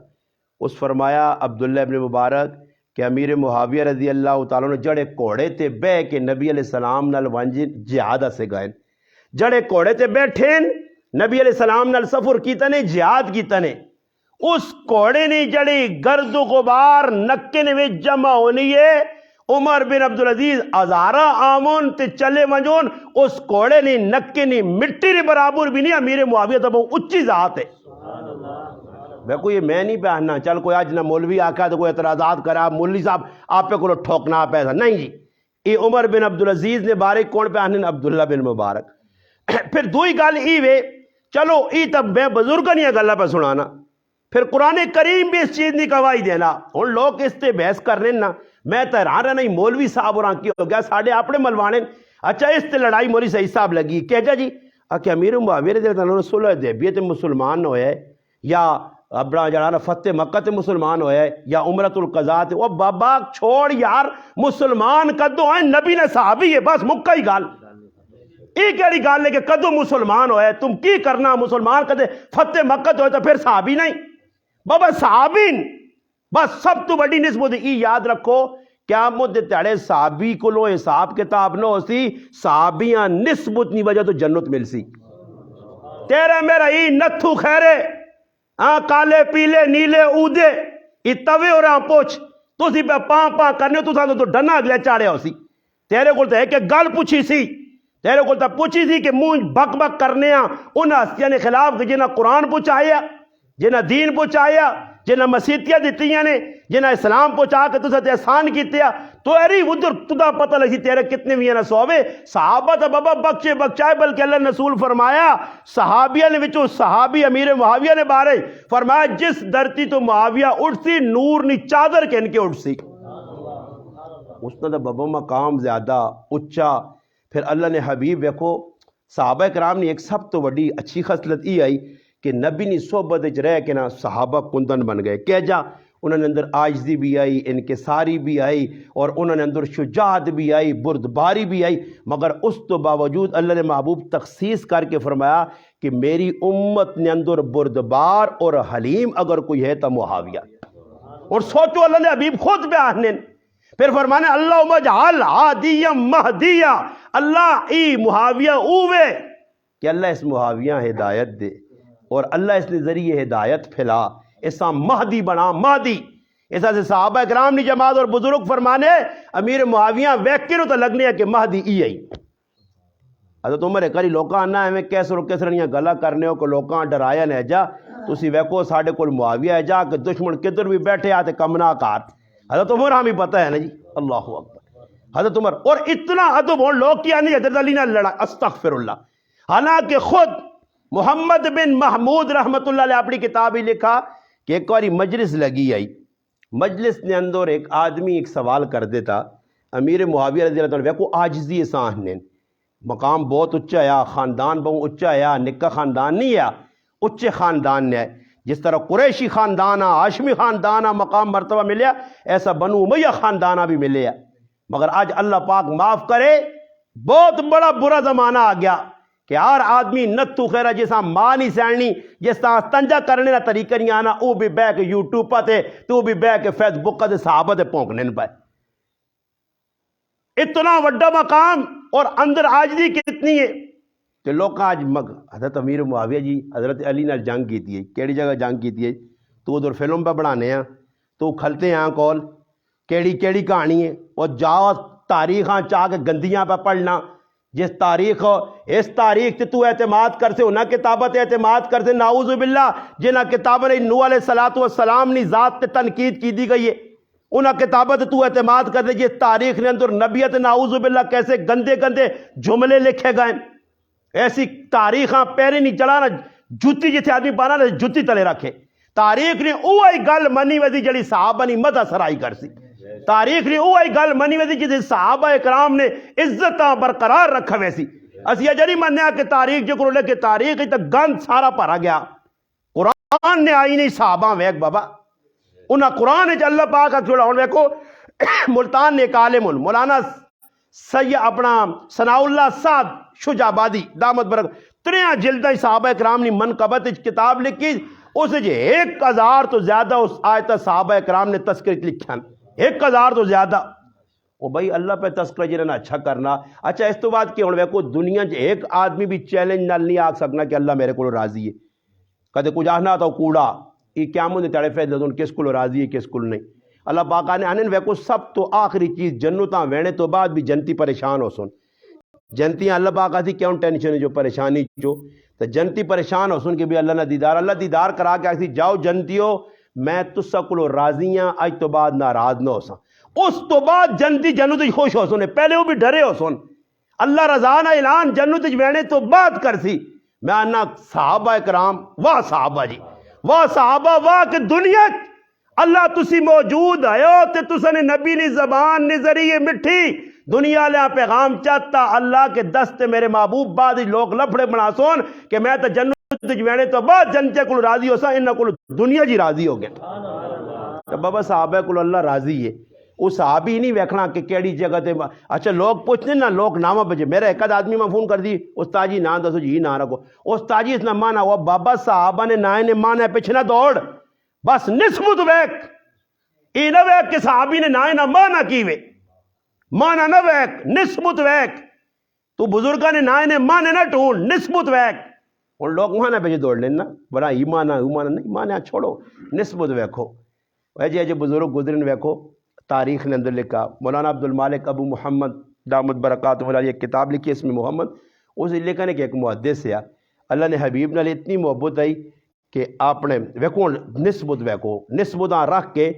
A: اس فرمایا عبداللہ ابن مبارک کہ امیر معاویہ رضی اللہ تعالیٰ نے جڑے کوڑے تے بے کے نبی علیہ السلام نال وانجی جہاد سے گئے جڑے کوڑے تے بیٹھے نبی علیہ السلام نال سفر کیتا نے جہاد کیتا نے اس کوڑے نے جڑی گرد و غبار نکے نے جمع ہونی ہے عمر بن عبدالعزیز ہزارہ آمون تے چلے منجون اس کوڑے نہیں نکے نہیں مٹی نہیں برابر بھی نہیں امیر معاویہ تو بہت اچھی ذات ہے. دیکھو یہ میں نہیں پہننا چل کوئی آج نہ مولوی آکا تو کوئی اعتراضات کرا مولوی صاحب آپ پہ کو ٹھوکنا پیسا نہیں جی. یہ عمر بن عبدالعزیز نے بارک کون پہنن عبداللہ بن مبارک. پھر دوئی گل ای وے چلو ای تب میں بزرگ نہیں گلا پہ سنانا پھر قرآن کریم بھی اس چیز نہیں گواہی دینا. ہن لوگ اس تے بحث کرنے نا میں تو حیران رہنا مولوی صاحب اور کی ہو گیا ساڈے اپنے ملوانے. اچھا اس تے لڑائی مولوی صحیح صاحب لگی کہ جا جی کہ امیر معاویہ رضی اللہ عنہ صلح حدیبیہ تے مسلمان ہوئے یا ابڑا جڑا فتح مکہ تے مسلمان ہوئے یا عمرۃ القضاء تے وہ بابا چھوڑ یار مسلمان کدو ہیں نبی نے صحابی ہے بس مکہ ہی گال. یہ کیڑی گل ہے کہ کدو مسلمان ہوئے تم کی کرنا مسلمان کدے فتح مکہ ہوئے تو پھر صحابی نہیں بابا صحابین بس سب تو بڑی نسبت ای یاد رکھو قیامت دے تیڑے صحابی کو حساب کتاب نہ ہو سی صحابیاں نسبت نہیں وجہ تو جنت مل سی. تیرے میرا ای نتھو خیرے کالے پیلے نیلے اودے ای توے اور پوچھ تو سی پہ پاں کرنے تو ساتھ تو ڈنا اگلے چاڑے ہو سی. تیرے کو تو ہے کہ گل پوچھی سی تیرے کو تو پوچھی سی کہ مونج بک بک کرنے ان ہستیاں نے خلاف جنہ قرآن پہنچایا جنہ دین پہنچایا جنہ مسیتیاں دیتیاں نے جنہ اسلام پہنچا کے تسا تے احسان کیتے تو ایری ادھر تدا پتہ لگی تیرے کتنے بھی ہیں سوے صحابہ تا بابا بخشے بخشائے بلکہ اللہ نے رسول فرمایا صحابیہ نے وچوں صحابی امیر معاویہ نے بارے فرمایا جس دھرتی تو معاویہ اٹھ سی نور نی چادر کے ان کے اٹھ سی. اس نے بابا مقام زیادہ اچھا. پھر اللہ نے حبیب ویکھو صحابہ کرام نے ایک سب تو بڑی اچھی خصلت ای آئی کہ نبی نے صحبت رہ کے نا صحابہ کندن بن گئے. کہ جا انہوں نے اندر عاجزی بھی آئی انکساری بھی آئی اور انہوں نے اندر شجاعت بھی آئی بردباری بھی آئی مگر اس تو باوجود اللہ نے محبوب تخصیص کر کے فرمایا کہ میری امت نے اندر بردبار اور حلیم اگر کوئی ہے تو معاویہ. اور سوچو اللہ نے حبیب خود بیان نے پھر فرمانے اللہم اجعل ہادیا مہدیا اللہ ای معاویہ اوے کہ اللہ اس معاویہ ہدایت دے اور اللہ اس نے ذریعے ہدایت پھیلا ایسا مہدی بنا مہدی. ایسا سے صحابہ اکرام نے جماعت اور بزرگ فرمانے امیر معاویہ ویکینو تو لگنے ہے کہ مہدی ای آئی. حضرت عمر کری لوکاں آنا ہمیں کیسرنیاں گلا کرنے ہو کہ لوکاں ڈرایا نہ جا تسی ویکو ساڑھے کول معاویہ ہے جا کہ دشمن کدھر بھی بیٹھے آتے کمنا کار. حضرت عمر ہمیں پتہ ہے نا جی اللہ اکبر حضرت عمر اور اتنا ادب ہو لوگ کیا نہیں حضرت علی نے لڑا استغفر اللہ. حالانکہ خود محمد بن محمود رحمت اللہ علیہ اپنی کتاب ہی لکھا کہ ایک باری مجلس لگی آئی مجلس نے اندر ایک آدمی ایک سوال کر دیتا امیر معاویہ رضی اللہ عنہ کو عاجزی سان نے مقام بہت اچھا ہے خاندان بہت اچھا ہے نکا خاندان نہیں ہے اچھے خاندان نے جس طرح قریشی خاندان ہاشمی خاندان مقام مرتبہ ملیا ایسا بنو امیہ خاندانہ بھی ملیا مگر آج اللہ پاک معاف کرے بہت بڑا برا زمانہ آ گیا کہ ہر آدمی نتو خیرہ جیسا ماں نہیں سیننی جس طرح تنجا کرنے کا طریقہ نہیں آنا وہ بھی بہ کے یوٹیوب پہ تو بھی بہ کے فیس بک کا صحابہ تے پونکنے پہ. اتنا وڈا مقام اور اندر عاجزی کتنی ہے کہ لوگ آج حضرت امیر معاویہ جی حضرت علی نے جنگ کی ہے کیڑی جگہ جنگ کی ہے تو ادھر فلم پہ بنانے ہیں تو کھلتے ہیں کول کیڑی کہانی ہے اور جاؤ تاریخاں چاہ کے گندیاں پہ پڑھنا جس تاریخ اس تاریخ تے تو اعتماد کر سے انہاں کتابت اعتماد کر سے نعوذ باللہ جنہاں کتابت نوح علیہ السلام نے ذات تے تنقید کی دی گئی ہے انہاں کتابت تو اعتماد کر دے جس تاریخ نے اندر نبیت نعوذ باللہ کیسے گندے گندے جملے لکھے گئے ایسی تاریخاں پیرے نہیں چلانا جوتی جتھے آدمی پانا نا جوتی تلے رکھے. تاریخ نے اوہی گل منی ویسی جڑی صحابہ نے مدہ سرائی کر سی. تاریخ نے اوہی گل منی ویسی جتھے صحابہ اکرام نے عزتاں برقرار رکھا ویسی. اسی اجری منیا کہ تاریخ جو کرو لے کہ تاریخ ہی تک گند سارا پارا گیا. قرآن نے آئی نہیں صحابہ ویک بابا انہاں قرآن ہے اللہ پاک کا چھوڑا ہوں ویکو ملتان نے ایک عالم مولانا سید اپنا ثناء اللہ صاحب شجابادی دامت برک 3 جلدہ صحابہ اکرام نے منقبت کتاب لکھی اس جے 1000 تو زیادہ اس آیت صحابہ اکرام نے تذکرہ لکھا 1000 تو زیادہ وہ بھائی اللہ پہ تذکرہ جنہاں اچھا کرنا. اچھا اس تو بعد کہ ہوں ویکو دنیا ایک آدمی بھی چیلنج نال نہیں آ سکنا کہ اللہ میرے کو راضی ہے کدے کچھ آنا تو کوڑا یہ قیامت نے تڑے فیض کس کو راضی ہے کس کو نہیں. اللہ پاک نے انن ویکو سب تو آخری چیز جنتاں وینے تو بعد بھی جنتی پریشان ہو سن جنتیاں اللہ پاک آتی کیوں ٹینشن ہے جو پریشانی جو تو جنتی پریشان ہو سن کہ بھی اللہ نہ دیدار کرا کے آتی جاؤ جنتیو میں تسا کلو راضیاں اج تو بعد ناراض نہ ہو سن اس تو بعد جنتی جنت خوش ہو سن پہلے وہ بھی ڈرے ہو سن اللہ رضا نہ اعلان جنت وینے تو بعد کر سی میں آنا صحابہ کرام واہ صحابہ جی واہ صحابہ واہ کہ دنیا اللہ تسی موجود آئے ہو تے تسنے نبی نی زبان نی ذریعے مٹھی دنیا لیا پیغام چاہتا اللہ کے دست میرے محبوب بعد لوگ لفڑے بنا سون کہ میں تو جنت وینے تو بعد جنتے کو راضی ہو سا انہاں کو دنیا جی راضی ہو گیا تو بابا صحابہ کو اللہ راضی ہے وہ صحابی ہی نہیں ویکھنا کہ کیڑی جگہ تے اچھا لوگ پوچھنے نا لوگ نامہ بجے میرا ایک آدمی میں فون کر دی استاد جی نام دسو جی نہ رکھو استاد جی اس نے مانا ہوا بابا صحابہ نے نائے نے مانا پیچھے نہ دوڑ بس نسبت ویک ای نہ ویک کہ صحابی نے نائے نہ مانا کیوے مانا نہ ویک نسبت ویک تو بزرگاں نے نائے نے مانے نہ ٹھونڈ نسبت ویک ان لوگ مانا پیچھے دوڑ لینا بڑا ہی مانا نہیں مانا چھوڑو نسبت ویکھو ایجے بزرگ گزرن ویکھو تاریخ نے اندر لکھا مولانا عبد المالک ابو محمد دامت برکاتہ والا یہ کتاب لکھی اس میں محمد اس لکھا نے کہ ایک محدث ہے اللہ نے حبیب نال اتنی محبت آئی کہ آپ نے ویکھو نسبت ویکھو نسبتاں رکھ کے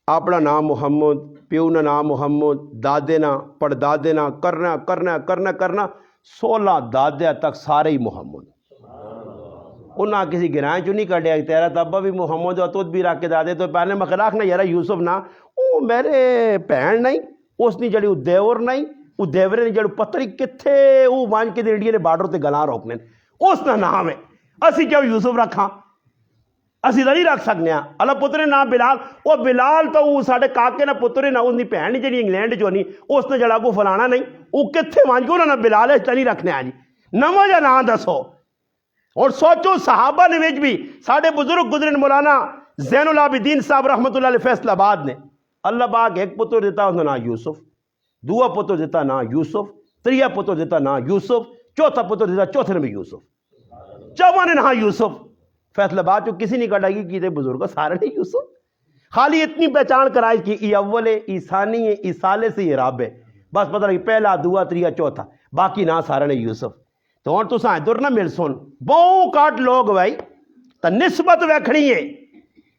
A: اپنا نام محمد پیو نا نام محمد دادے نا پڑ دادے نا کرنا 16 دادے تک سارے ہی محمد انہاں کسی گرائیں چوں نہیں کڈیا تیرا تابا بھی محمد اور تود بھی رکھ کے دادے تو پہلے میں خلاق نہ یارا یوسف نہ وہ میرے بہن نہیں اس نے جڑی دیور نہیں وہ دیورے نے جڑی پتری کتھے وہ وانج کے انڈیا نے بارڈر تے گلاں روکنے اس کا نام ہے اسی کیوں یوسف رکھاں اسی تو نہیں رکھ سکنے ہیں اللہ پترے نام بلال وہ بلال تو وہ ساڑھے کاکے نہ پترے نہ اس کی بہن جڑی انگلینڈ جو نہیں اس نے جڑا کو فلانا نہیں وہ کتھے وانج کو نہ بلال ہے اس نہیں رکھنے ہیں جی نمو جا نام دسو اور سوچو صحابہ نے ویج بھی ساڑھے بزرگ گزرن مولانا زین العابدین صاحب رحمت اللہ علیہ فیصل آباد نے اللہ باغ ایک پتر دیتا اس نے نا یوسف دوا پتر دیتا نا یوسف تریا پتر دیتا نا یوسف چوتھا پتر دیتا چوتھے نبی یوسف چواں نے نا یوسف فیصل آباد جو کسی نہیں کٹا گی کہ بزرگ سارے نہیں یوسف خالی اتنی پہچان کرائی کہ ای اول ہے ای ثانی ہے ای ثالث ہے ای رابع بس پتہ لگی پہلا دوا تریا چوتھا باقی نہ سارے نے یوسف تو اور تو سائیں دور نہ مل سن بہو کاٹ لوگ بھائی تو نسبت ویکھنی ہے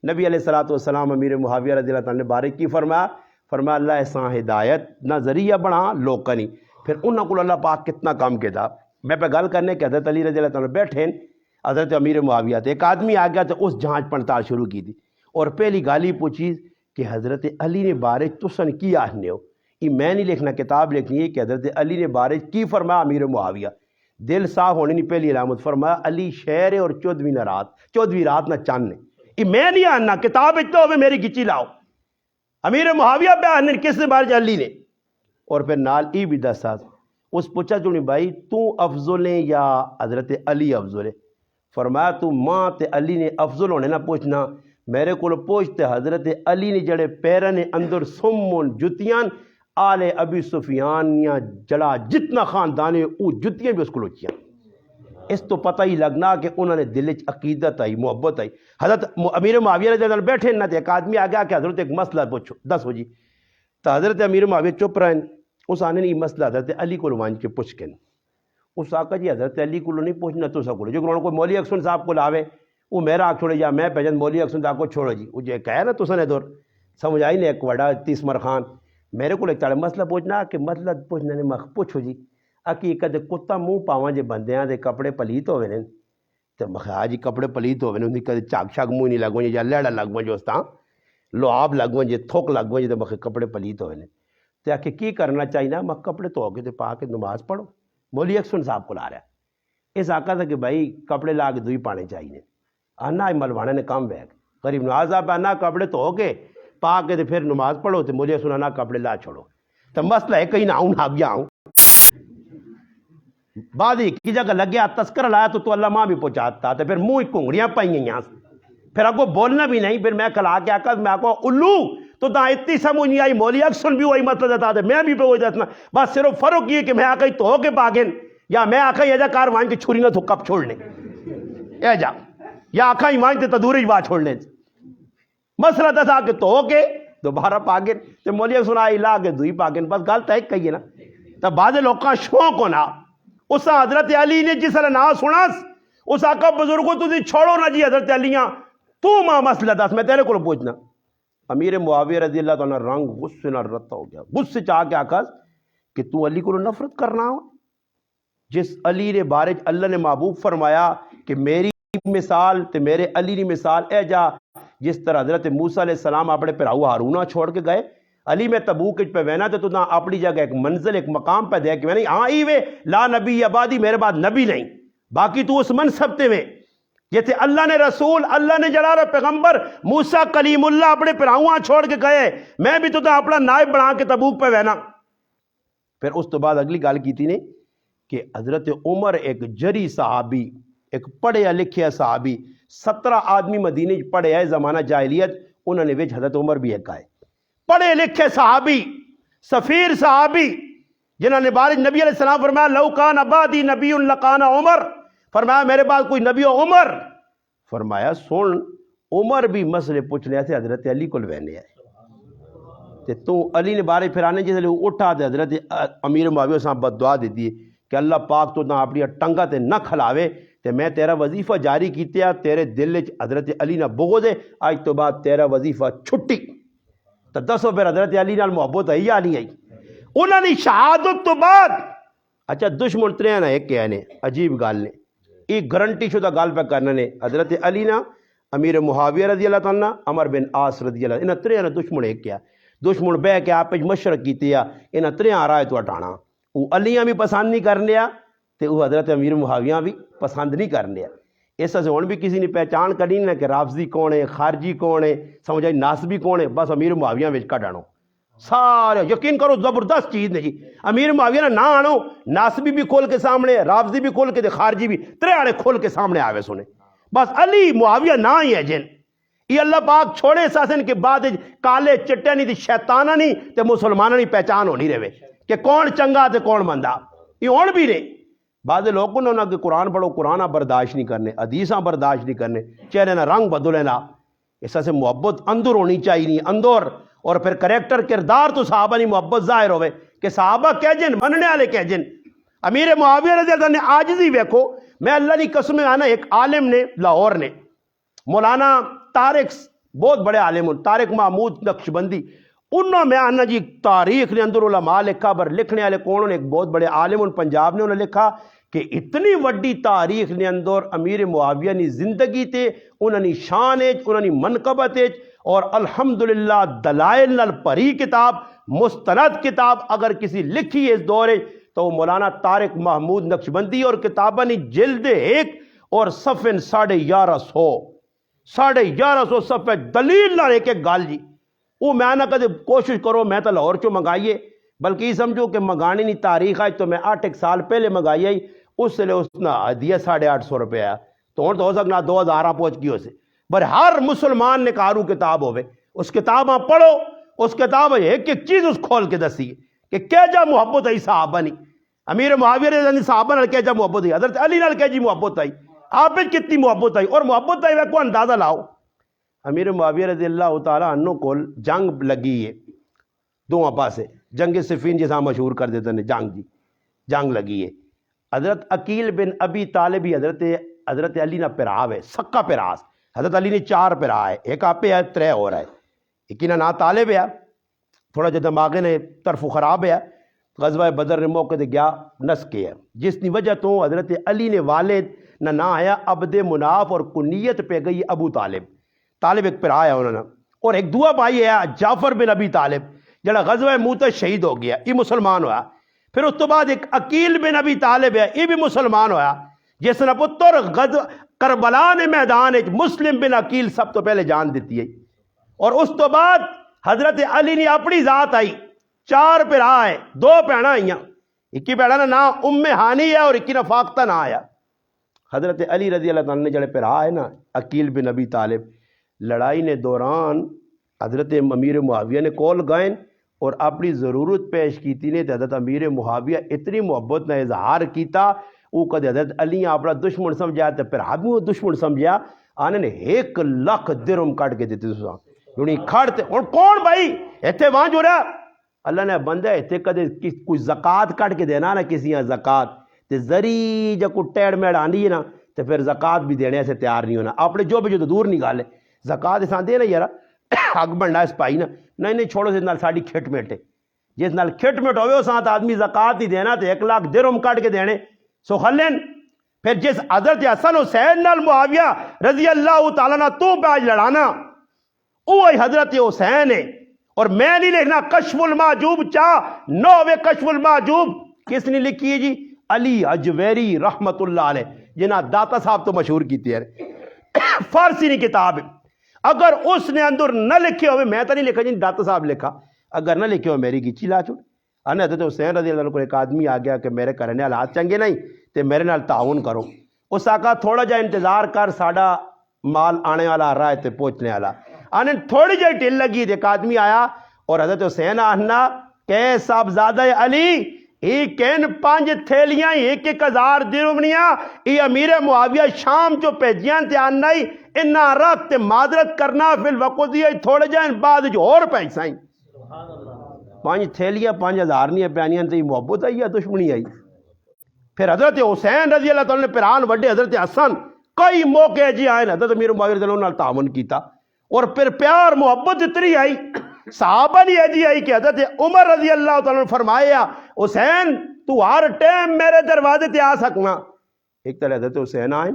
A: نبی علیہ السلام امیر معاویہ رضی اللہ تعالیٰ نے بارک کی فرمایا اللہ احسان ہدایت نہ ذریعہ بنا لوگ کنی پھر انہوں کو اللہ پاک کتنا کام کے دا میں پہ گل کرنے کہ حضرت علی رضی اللہ تعالیٰ بیٹھے حضرت امیر معاویہ تھے ایک آدمی آ گیا تو اس جانچ پڑتال شروع کی تھی اور پہلی گالی پوچھی کہ حضرت علی نے بارک تسن کی آہنے ہو یہ میں نہیں لکھنا کتاب لکھنی ہے کہ حضرت علی نے بارک کی فرمایا امیر معاویہ دل صاف ہونے نہیں پہلی علامت فرمایا علی شہر ہے اور 14ویں رات نہ چاند ہے یہ میں نہیں آنا کتاب اتنا ہوئے میری گچی لاؤ امیر معاویہ پہ آنے کس نے بارے علی نے اور پھر نال ای بھی 10 ساتھ اس پوچھا چونی بھائی تو افضل ہے یا حضرت علی افضل ہے فرمایا تو ماں تے علی نے افضل ہونے نہ پوچھنا میرے کو پوچھتے حضرت علی نے جڑے پیرن اندر سمون جتیاں آل ابی سفیان یا جڑا جتنا خاندان ہے وہ جتیاں بھی اس کو لوچیاں اس تو پتہ ہی لگنا کہ انہوں نے دل عقیدت آئی محبت آئی حضرت امیر معاویہ رضی اللہ بیٹھے نہ تھے ایک آدمی آ گیا کہ حضرت ایک مسئلہ پوچھو 10 بجے تو حضرت امیر معاویہ چپ رہے اس آنے نے یہ مسئلہ حضرت علی کو لوان کے پوچھ کے اس آقا جی حضرت علی کو نہیں پوچھنا تو سکو جو انہوں نے کوئی مولوی اکسن صاحب کو لاوے وہ میرا آگ چھوڑے جا میں پہچان مولوی اکسن صاحب کو چھوڑو جی وہ جو کہا نا تو سنے دور سمجھ آئی نہیں ایک وڈا 30 مرخان میرے کو ایک تاڑے مسئلہ پوچھنا کہ مسئلہ پوچھنا نے مخ پوچھو جی اکی کدے کتا منہ پاواں جے بندیاں دے کپڑے پلیت ہوئے نے تو مخا جی کپڑے پلیت ہوئے نے انہیں کدے چاک شاک منہ نہیں لگویں یا لیڑا لگویں جو اس لعاب لگویں جے تھوک لگویں جے تو مخے کپڑے پلیت ہوئے نے تو آکے کی کرنا چاہیے نا مخ کپڑے تو ہوگے تو پا کے نماز پڑھو مولوی اکسن صاحب کو لا رہا ہے اس آقا تھا کہ بھائی کپڑے لا کے دوئی پانے چاہیے آنا ملوانے نے کام بیگ غریب نواز صاحب آنا کپڑے تو ہوگے پا کے تو پھر نماز پڑھو تو مولوی اکسن آنا کپڑے لا چھوڑو تو مسئلہ ہے کہیں نہ آؤں نہ گیا آؤں بعد ہی کی جگہ لگ گیا تذکرہ لایا تو اللہ ماں بھی پہنچاتا تو پھر منہ کنگڑیاں پائیں یہاں سے پھر آپ کو بولنا بھی نہیں پھر میں کل آ کے آقا میں آپ کو الو تو دا اتنی سمجھ نہیں آئی مولوی اکسن بھی وہی مطلب دیتا تھا میں بھی پہ وہی دیتا بس صرف فرق یہ کہ میں آقا تو ہو کے باگن یا میں آقا یہ جا کار وہاں کی چھوڑی نہ تو کپ چھوڑنے اے جا یا آقا ہی وہاں تے تدوری وہاں چھوڑنے مسئلہ تھا کہ تو ہو کے دوبارہ پاگن تے مولیا سنا لا کے دوئی پاگن بس گل تے کہیے نا تو بعد لوکاں شوق ہونا اس حضرت علی نے جس نے نا سنا اس آقا بزرگوں تھی چھوڑو نا جی حضرت علیاں تو ماں مسئلہ دس میں تیرے کو پوچھنا امیر معاویہ رضی اللہ تعالیٰ رنگ غصے نہ رتا ہو گیا غصے چاہ کے آقا کہ تو علی کو نفرت کرنا ہو جس علی نے بارے اللہ نے محبوب فرمایا کہ میری مثال تے میرے علی نے مثال اے جا جس طرح حضرت موسیٰ علیہ السلام اپنے پراؤ ہارونہ چھوڑ کے گئے علی میں تبوک پہ وینا تو نہ اپنی جگہ ایک منزل ایک مقام پہ دے کہ میں نہیں ہاں ای وے لا نبی آبادی میرے بعد نبی نہیں باقی تو اس منصب تے میں یہ تھے اللہ نے رسول اللہ نے جڑا رہا پیغمبر موسیٰ کلیم اللہ اپنے پراؤں چھوڑ کے گئے میں بھی تو اپنا نائب بنا کے تبوک پہ وینا پھر اس تو بعد اگلی گال کی تھی نے کہ حضرت عمر ایک جری صحابی ایک پڑھیا لکھیا صحابی 17 آدمی مدینے پڑھے ہے زمانہ جاہلیت انہوں نے وچ حضرت عمر بھی ایک آئے پڑھے لکھے صحابی سفیر صحابی جنہوں نے بارج نبی علیہ السلام فرمایا لو کان عبادی نبی لکان عمر فرمایا میرے بعد کوئی نبی عمر فرمایا سن عمر بھی مسئلے پوچھ لیا تھے حضرت علی کو لوینے آئے تو علی نے بارے پھر آنے جیسے اٹھا دے حضرت امیر معاویہ صاحب بد دعا دی دیئے کہ اللہ پاک تو نہ اپنی ٹنگا تے نہ کھلاوے تے میں تیرا وظیفہ جاری کیتیا تیرے دل حضرت علی نہ بغض ہے آج تو بعد تیرا وظیفہ چھٹی تو دسو پھر حضرت علی نال محبت ہے یا نہیں آئی انہوں نے شہادت تو بعد اچھا دشمن ترے نا ایک کہنے عجیب گال نے ایک گارنٹی شدہ گال پہ کرنے نے حضرت علی نا امیر معاویہ رضی اللہ تعالیٰ عمر بن عاص رضی اللہ انہوں ترے نا دشمن ایک کیا دشمن بہ کے آپ مشرق کیتے یا انہوں ترے آ رہا ہے تو اٹھانا وہ علیاں بھی پسند نہیں کرنے تے وہ حضرت امیر معاویہ بھی پسند نہیں کرنے اس سے ہون بھی کسی نے پہچان کرنی نہ کہ رافضی کون ہے خارجی کون ہے سمجھائی ناسبی کون ہے بس امیر معاویہ وچ کڈانو سارے یقین کرو زبردست چیز نہیں جی امیر معاویہ نہ آنو ناسبی بھی کھول کے سامنے رافضی بھی کھول کے تے خارجی بھی ترے آڑے کھول کے سامنے آوے سنے بس علی معاویہ نہ ہی ہے جن یہ اللہ پاک چھوڑے ساسن کے بعد کالے چٹے نہیں تے شیطانہ نہیں تے مسلمانہ نہیں پہچان ہونی رہے کہ کون چنگا تے کون بندہ یہ ہون بھی نہیں بعض لوگوں نے کہ قرآن پڑھو قرآن برداشت نہیں کرنے حدیثاں برداشت نہیں کرنے چہرے نہ رنگ بدلے نہ اس سے محبت اندر ہونی چاہیے نہیں اندر اور پھر کریکٹر کردار تو صحابہ نہیں محبت ظاہر ہوئے کہ صحابہ کہہ جن مننے والے کہہ جن امیر معاویہ رضی اللہ نے آجزی ویکھو میں اللہ کی قسم آنا ایک عالم نے لاہور نے مولانا طارق بہت بڑے عالم طارق محمود نقشبندی انہوں میں آنا جی تاریخ نے اندر علماء لکھا بر لکھنے والے کون ایک بہت بڑے عالم ان پنجاب نے انہوں نے لکھا کہ اتنی وڈی تاریخ نے اندر امیر معاویہ نے زندگی تے انہوں نے شان انہوں نے منقبت اور الحمدللہ دلائل نال پری کتاب مستند کتاب اگر کسی لکھی ہے اس دورے تو مولانا طارق محمود نقشبندی اور کتابہ نے جلد 1 اور صفحے 1150 1150 صفحے دلیل نہ ایک گال جی وہ میں نہ کدے کوشش کرو میں تو لاہور چو منگائیے بلکہ یہ سمجھو کہ منگانے نہیں تاریخ آج تو میں 8 سال پہلے منگائی آئی اس سے لے اس نے دیا 850 روپے آیا تو ہوں تو ہو سکنا 2000 پہنچ گئی اسے پر ہر مسلمان نے کارو کتاب ہوئے اس کتاب پڑھو اس کتاب ایک ایک چیز اس کھول کے دسی کہ کیا جا محبت آئی صحابہ نہیں امیر معاویہ رضی اللہ صحابہ نال کیا جا محبت آئی حضرت علی نال کیا جی محبت آئی آپ کتنی محبت آئی اور محبت آئی کو اندازہ لاؤ امیر معاویہ رضی اللہ تعالیٰ عنہ کو جنگ لگی ہے دو پاسے جنگ صفین جیسا مشہور کر دیتے ہیں جنگ جی جنگ لگی ہے حضرت عقیل بن ابی طالب حضرت علی نہ پراو ہے سکا پراس حضرت علی نے 4 پرا ہے ایک آپ ہے 3 ہو رہا ہے ایک نہ طالب ہے تھوڑا جو دماغے نے طرف خراب ہے غزوہ بدر نے موقع دے گیا نس کے ہے جس کی وجہ تو حضرت علی نے والد نہ آیا عبد مناف اور کنیت پہ گئی ابو طالب ایک پرا ہے انہوں نے اور ایک دعا بھائی ہے جعفر بن ابی طالب جڑا غزوہ موتا شہید ہو گیا یہ مسلمان ہوا پھر اس تو بعد ایک عقیل بن ابی طالب ہے یہ بھی مسلمان ہوا جس نے پتر کربلا نے میدان مسلم بن عقیل سب تو پہلے جان دیتی ہے اور اس تو بعد حضرت علی نے اپنی ذات آئی 4 پرا ہے 2 بھیڑاں آئیاں ایک بھیڑا نا ام ہانی ہے اور ایک نا فاختہ نہ آیا حضرت علی رضی اللہ تعالیٰ نے جڑے پرا ہے نا عقیل بن ابی طالب لڑائی نے دوران حضرت امیر معاویہ نے کول گائن اور اپنی ضرورت پیش کیتی نے حضرت امیر معاویہ اتنی محبت نے اظہار کیتا وہ کدے حضرت علی اپنا دشمن سمجھا تو پھر آدمی وہ دشمن سمجھا آنے نے 1 لاکھ درہم کٹ کے دیتے جڑی کھڑتے ہوں کون بھائی اتنے وہاں جو رہا اللہ نے بندہ اتنے کدے کوئی زکات کٹ کے دینا نا کسی زکات تے زری جا کوئی ٹیڑ میڑ آنی ہے نا تو پھر زکات بھی دینے سے تیار نہیں ہونا اپنے جو بھی جو دور نکالے زکات اس دے نا یار حق بننا اس پائی نا نہیں چھوڑو اس نال ساڑی کھٹ میٹے جس نال کھٹ میٹ ہوئے اس آدمی زکات ہی دینا تو 1 لاکھ درہم کٹ کے دینے سو خلین پھر جس حضرت حسن حسین نال معاویہ رضی اللہ تعالیٰ عنہ تو پہ آج لڑانا وہی حضرت حسین ہے اور میں نہیں لکھنا کشف المحجوب چاہ 9ویں کشف المحجوب کس نے لکھی ہے جی علی اجویری رحمت اللہ علیہ جنہاں داتا صاحب تو مشہور کیتی ہے فارسی نہیں کتاب اگر اس نے اندر نہ لکھے ہوئے میں تو نہیں لکھا جن داتا صاحب لکھا اگر نہ لکھے ہوئے میری گیچی لا چھوڑ حضرت حسین رضی اللہ عنہ کو ایک آدمی آ گیا کہ میرے کرنے حالات چنگے نہیں تے میرے نال تعاون کرو اس آقا تھوڑا جا انتظار کر ساڑا مال آنے والا آ رہا ہے تے پہنچنے والا آنے تھوڑی جائی ٹل لگی ایک آدمی آیا اور حضرت حسین آہنا کہ صاحبزادہ علی ایک کین 5 تھیلیاں 1,000 درہمنیاں ای امیر معاویہ شام جو پیجیاں تے آنا ہی انہا رات تے معذرت کرنا فی الوقت دیا تھوڑے جائیں بعد جو اور پیسائیں 5 تھیلیاں 5,000 نہیں پیانیاں تے محبت آئی یا دشمنی آئی پھر حضرت حسین رضی اللہ تعالیٰ نے پھران وڈے حضرت حسن کئی موقع جی آئے حضرت امیر معاویہ رضی اللہ عنہ تعاون کیتا اور پھر پیار محبت اتنی آئی صحابہ نہیں ایجی آئی کہ حضرت عمر رضی اللہ تعالیٰ نے فرمایا حسین تو ہر ٹیم میرے دروازے تے آ سکنا ایک طرح حضرت حسین آئیں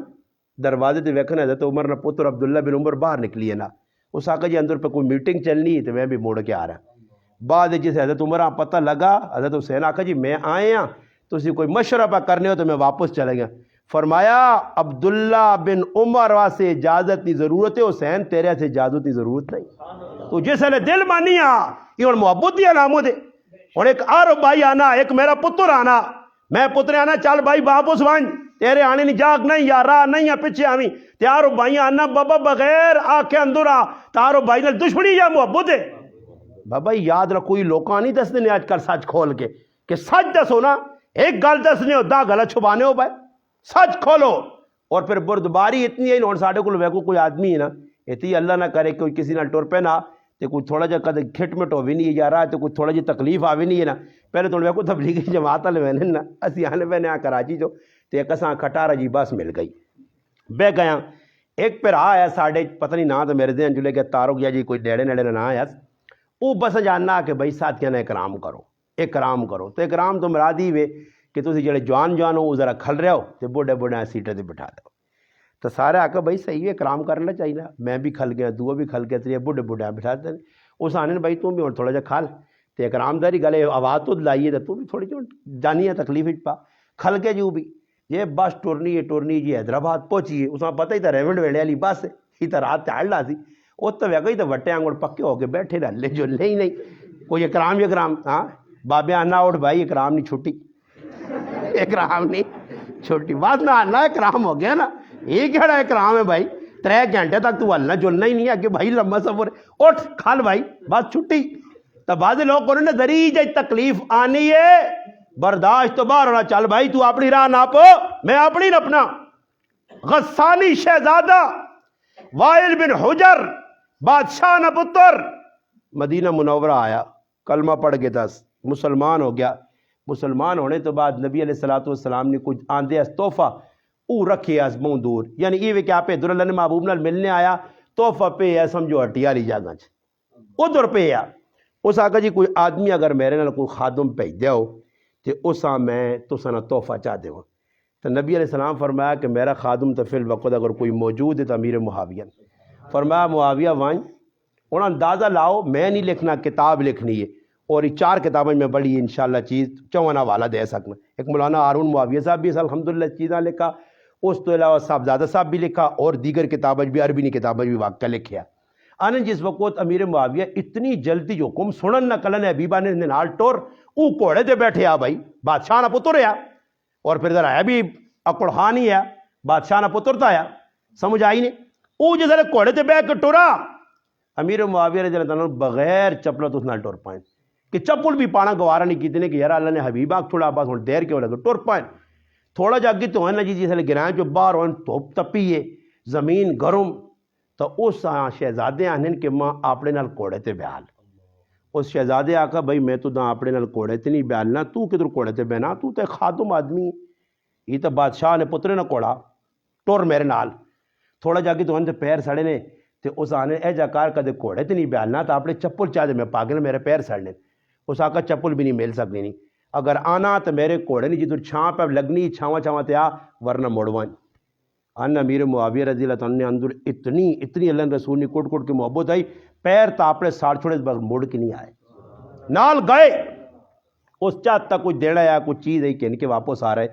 A: دروازے تے ویکھنا حضرت عمر نے پتر عبداللہ بن عمر باہر نکلی ہے نا اس آقا جی اندر پہ کوئی میٹنگ چلنی ہے تو میں بھی موڑ کے آ رہا بعد جس حضرت عمر پتہ لگا حضرت حسین آقا جی میں آئے ہیں تو اسی کوئی مشورہ پہ کرنے ہو تو میں واپس چلے گیا فرمایا عبداللہ بن عمر واسے اجازت کی ضرورت ہے حسین تیرے سے اجازت کی ضرورت نہیں تو جس نے دل مانی یہ اور محبت دی علامت ہے اور ایک اور بھائی آنا ایک میرا پتر آنا میں پتر آنا چل بھائی واپس وان تیرے آنے نہیں جاگ نہیں یا راہ نہیں یا پیچھے آویں تیارو بھائی آنا بابا بغیر آکے اندر آ تارو بھائی نے دشمنی یا محبت ہے بابا یاد رکھو یہ لوکاں نہیں دس دنے آج کل سچ کھول کے کہ سچ دسو نا ایک گل دسنے ہو دا گلت چھپانے ہو بھائی سچ کھولو اور پھر بردباری اتنی ہے نون ساڑھے کو ویکو کوئی آدمی ہے نا اتنی اللہ نہ کرے کوئی کسی نہ ٹور پہ نہ تو کوئی تھوڑا جا کدے کھٹ مٹ ہو بھی نہیں جا رہا ہے تو کوئی تھوڑا جی تکلیف آ بھی نہیں ہے نا پہلے تو ویکو تبلیغی جماعت والے میں نا اسی آنے میں نے کراچی جو تو ایک اساں کھٹارا جی بس مل گئی بہ گیا ایک پھر آیا ساڑھے پتہ نہیں نہ تو میرے دین جلے کہ تارو گیا جی کوئی ڈیڑے نیڑے نہ آیا وہ بس جاننا کہ بھائی ساتھیاں نے اکرام کرو تو اکرام تو مرادی وے کہ تسی جڑے جوان ہو وہ ذرا کھل رہے ہو تو بوڑھے بوڑھے سیٹیں تے بٹھا دو تو سارے آکا بھائی صحیح ہے اکرام کرنا چاہیے میں بھی کھل گیا دو بھی کھل گیا تیرے بوڑھے بوڑھے بٹھا دیں اس آنے بھائی تم بھی اور تھوڑا جا کھال تو اکرام داری گلے آواز تو لائیے تو بھی تھوڑی جو جانی ہے تکلیف پا کھل کے جو بھی یہ بس ٹورنی جی حیدرآباد پہنچیے اس میں پتہ ہی تھا ریونڈ ویڑے والی بس ہی تو رات چاڑ لا سی وہ تو ویکو ہی تو وٹے آنگڑ پکے ہو کے بیٹھے رہے جو نہیں کوئی اکرام ہاں بابے آنا اٹھ بھائی اکرام نہیں چھٹی اکرام نہیں چھوٹی بات نہ آنا اکرام ہو گیا نا یہ کہڑا اکرام ہے بھائی 3 گھنٹے تک تو ہلنا جلنا ہی نہیں ہے کہ بھائی لمبا سفر اٹھ کھال بھائی بس چھٹی تو بعض لوگ کو نے دری جی تکلیف آنی ہے برداشت تو باہر ہونا چل بھائی تو اپنی راہ ناپو میں اپنی نپنا غسانی شہزادہ وائل بن حجر بادشاہ نہ پتر مدینہ منورہ آیا کلمہ پڑھ کے 10 مسلمان ہو گیا مسلمان ہونے تو بعد نبی علیہ السلام نے کچھ آندے اس تحفہ او رکھے اس بہت دور یعنی یہ کہ آپ در اللہ نے محبوب نال ملنے آیا تحفہ پہ ہے سمجھو ہٹیا لی جاگا ادھر پہ ہے اس آقا جی کوئی آدمی اگر میرے نال کوئی خادم بھیج دیو تو اس میں تو سنا تحفہ چاہ دے تو نبی علیہ السلام فرمایا کہ میرا خادم تو فی الوقت اگر کوئی موجود ہے تو امیر معاویہ فرمایا معاویہ وائیں انہوں اندازہ لاؤ میں نہیں لکھنا کتاب لکھنی ہے اور یہ 4 کتابیں میں بڑی انشاءاللہ چیز 54 حوالہ دے سکنا ایک مولانا ہارون معاویہ صاحب بھی اس الحمدللہ چیزاں لکھا اس تو علاوہ صاحبزادہ صاحب بھی لکھا اور دیگر کتابیں بھی عربی نہیں کتابیں بھی واقعہ لکھیا آنے جس وقت امیر معاویہ اتنی جلدی جو حکم سنن نہ کلن حبیبہ نے نال ٹور او کوڑے دے بیٹھے آ بھائی بادشاہ نہ پتر ہے اور پھر ذرا ہے بھی اکڑ خان ہی ہے بادشاہ نہ پتر تھا ہے سمجھ آئی نہیں او جس کوڑے دے بیٹھ کے ٹورا امیر معاویہ رضی اللہ عنہ بغیر چپلت اس نال ٹور پائیں کہ چپل بھی پانا گوارا نہیں کیتے کہ یار اللہ نے حبیبہ تھوڑا بس ہوں دیر کیوں لگا ٹور پائیں تھوڑا جا اگے تو ہے نا جی جس گرائیں جو باہر ہوئے دھوپ تپی ہے زمین گرم تو اس شہزادے آنے کہ ماں اپنے نال کوڑے تے بیال. اس شہزادے آکھا بھائی میں تو اپنے نال کوڑے تے نہیں بیالنا, تو کدھر کوڑے تے بہنا, تو تے خادم آدمی, یہ تو بادشاہ نے پترے نہ کوڑا ٹور میرے نال. تھوڑا جا کے تو انہیں پیر سڑے نے تو اس آنے اے جا کار کدے کوڑے تے نہیں بیالنا تو اپنے چپل چاہ دے میں پاگل میرے پیر سڑنے. اس آکھا چپل بھی نہیں مل سکتی نہیں, اگر آنا تو میرے کوڑے نہیں جدھر چھاں پہ لگنی چھاواں چھاواں تے آ ورنہ موڑوان. ان امیر معاویہ رضی اللہ تعالیٰ نے اندر اتنی اللہ رسول نے کوٹ کوٹ کی محبت آئی, پیر تا اپنے ساڑ چھوڑے موڑ کے نہیں آئے, نال گئے. اس چاہت تک کچھ دیڑا یا کچھ چیز ہے کہ واپس آ رہے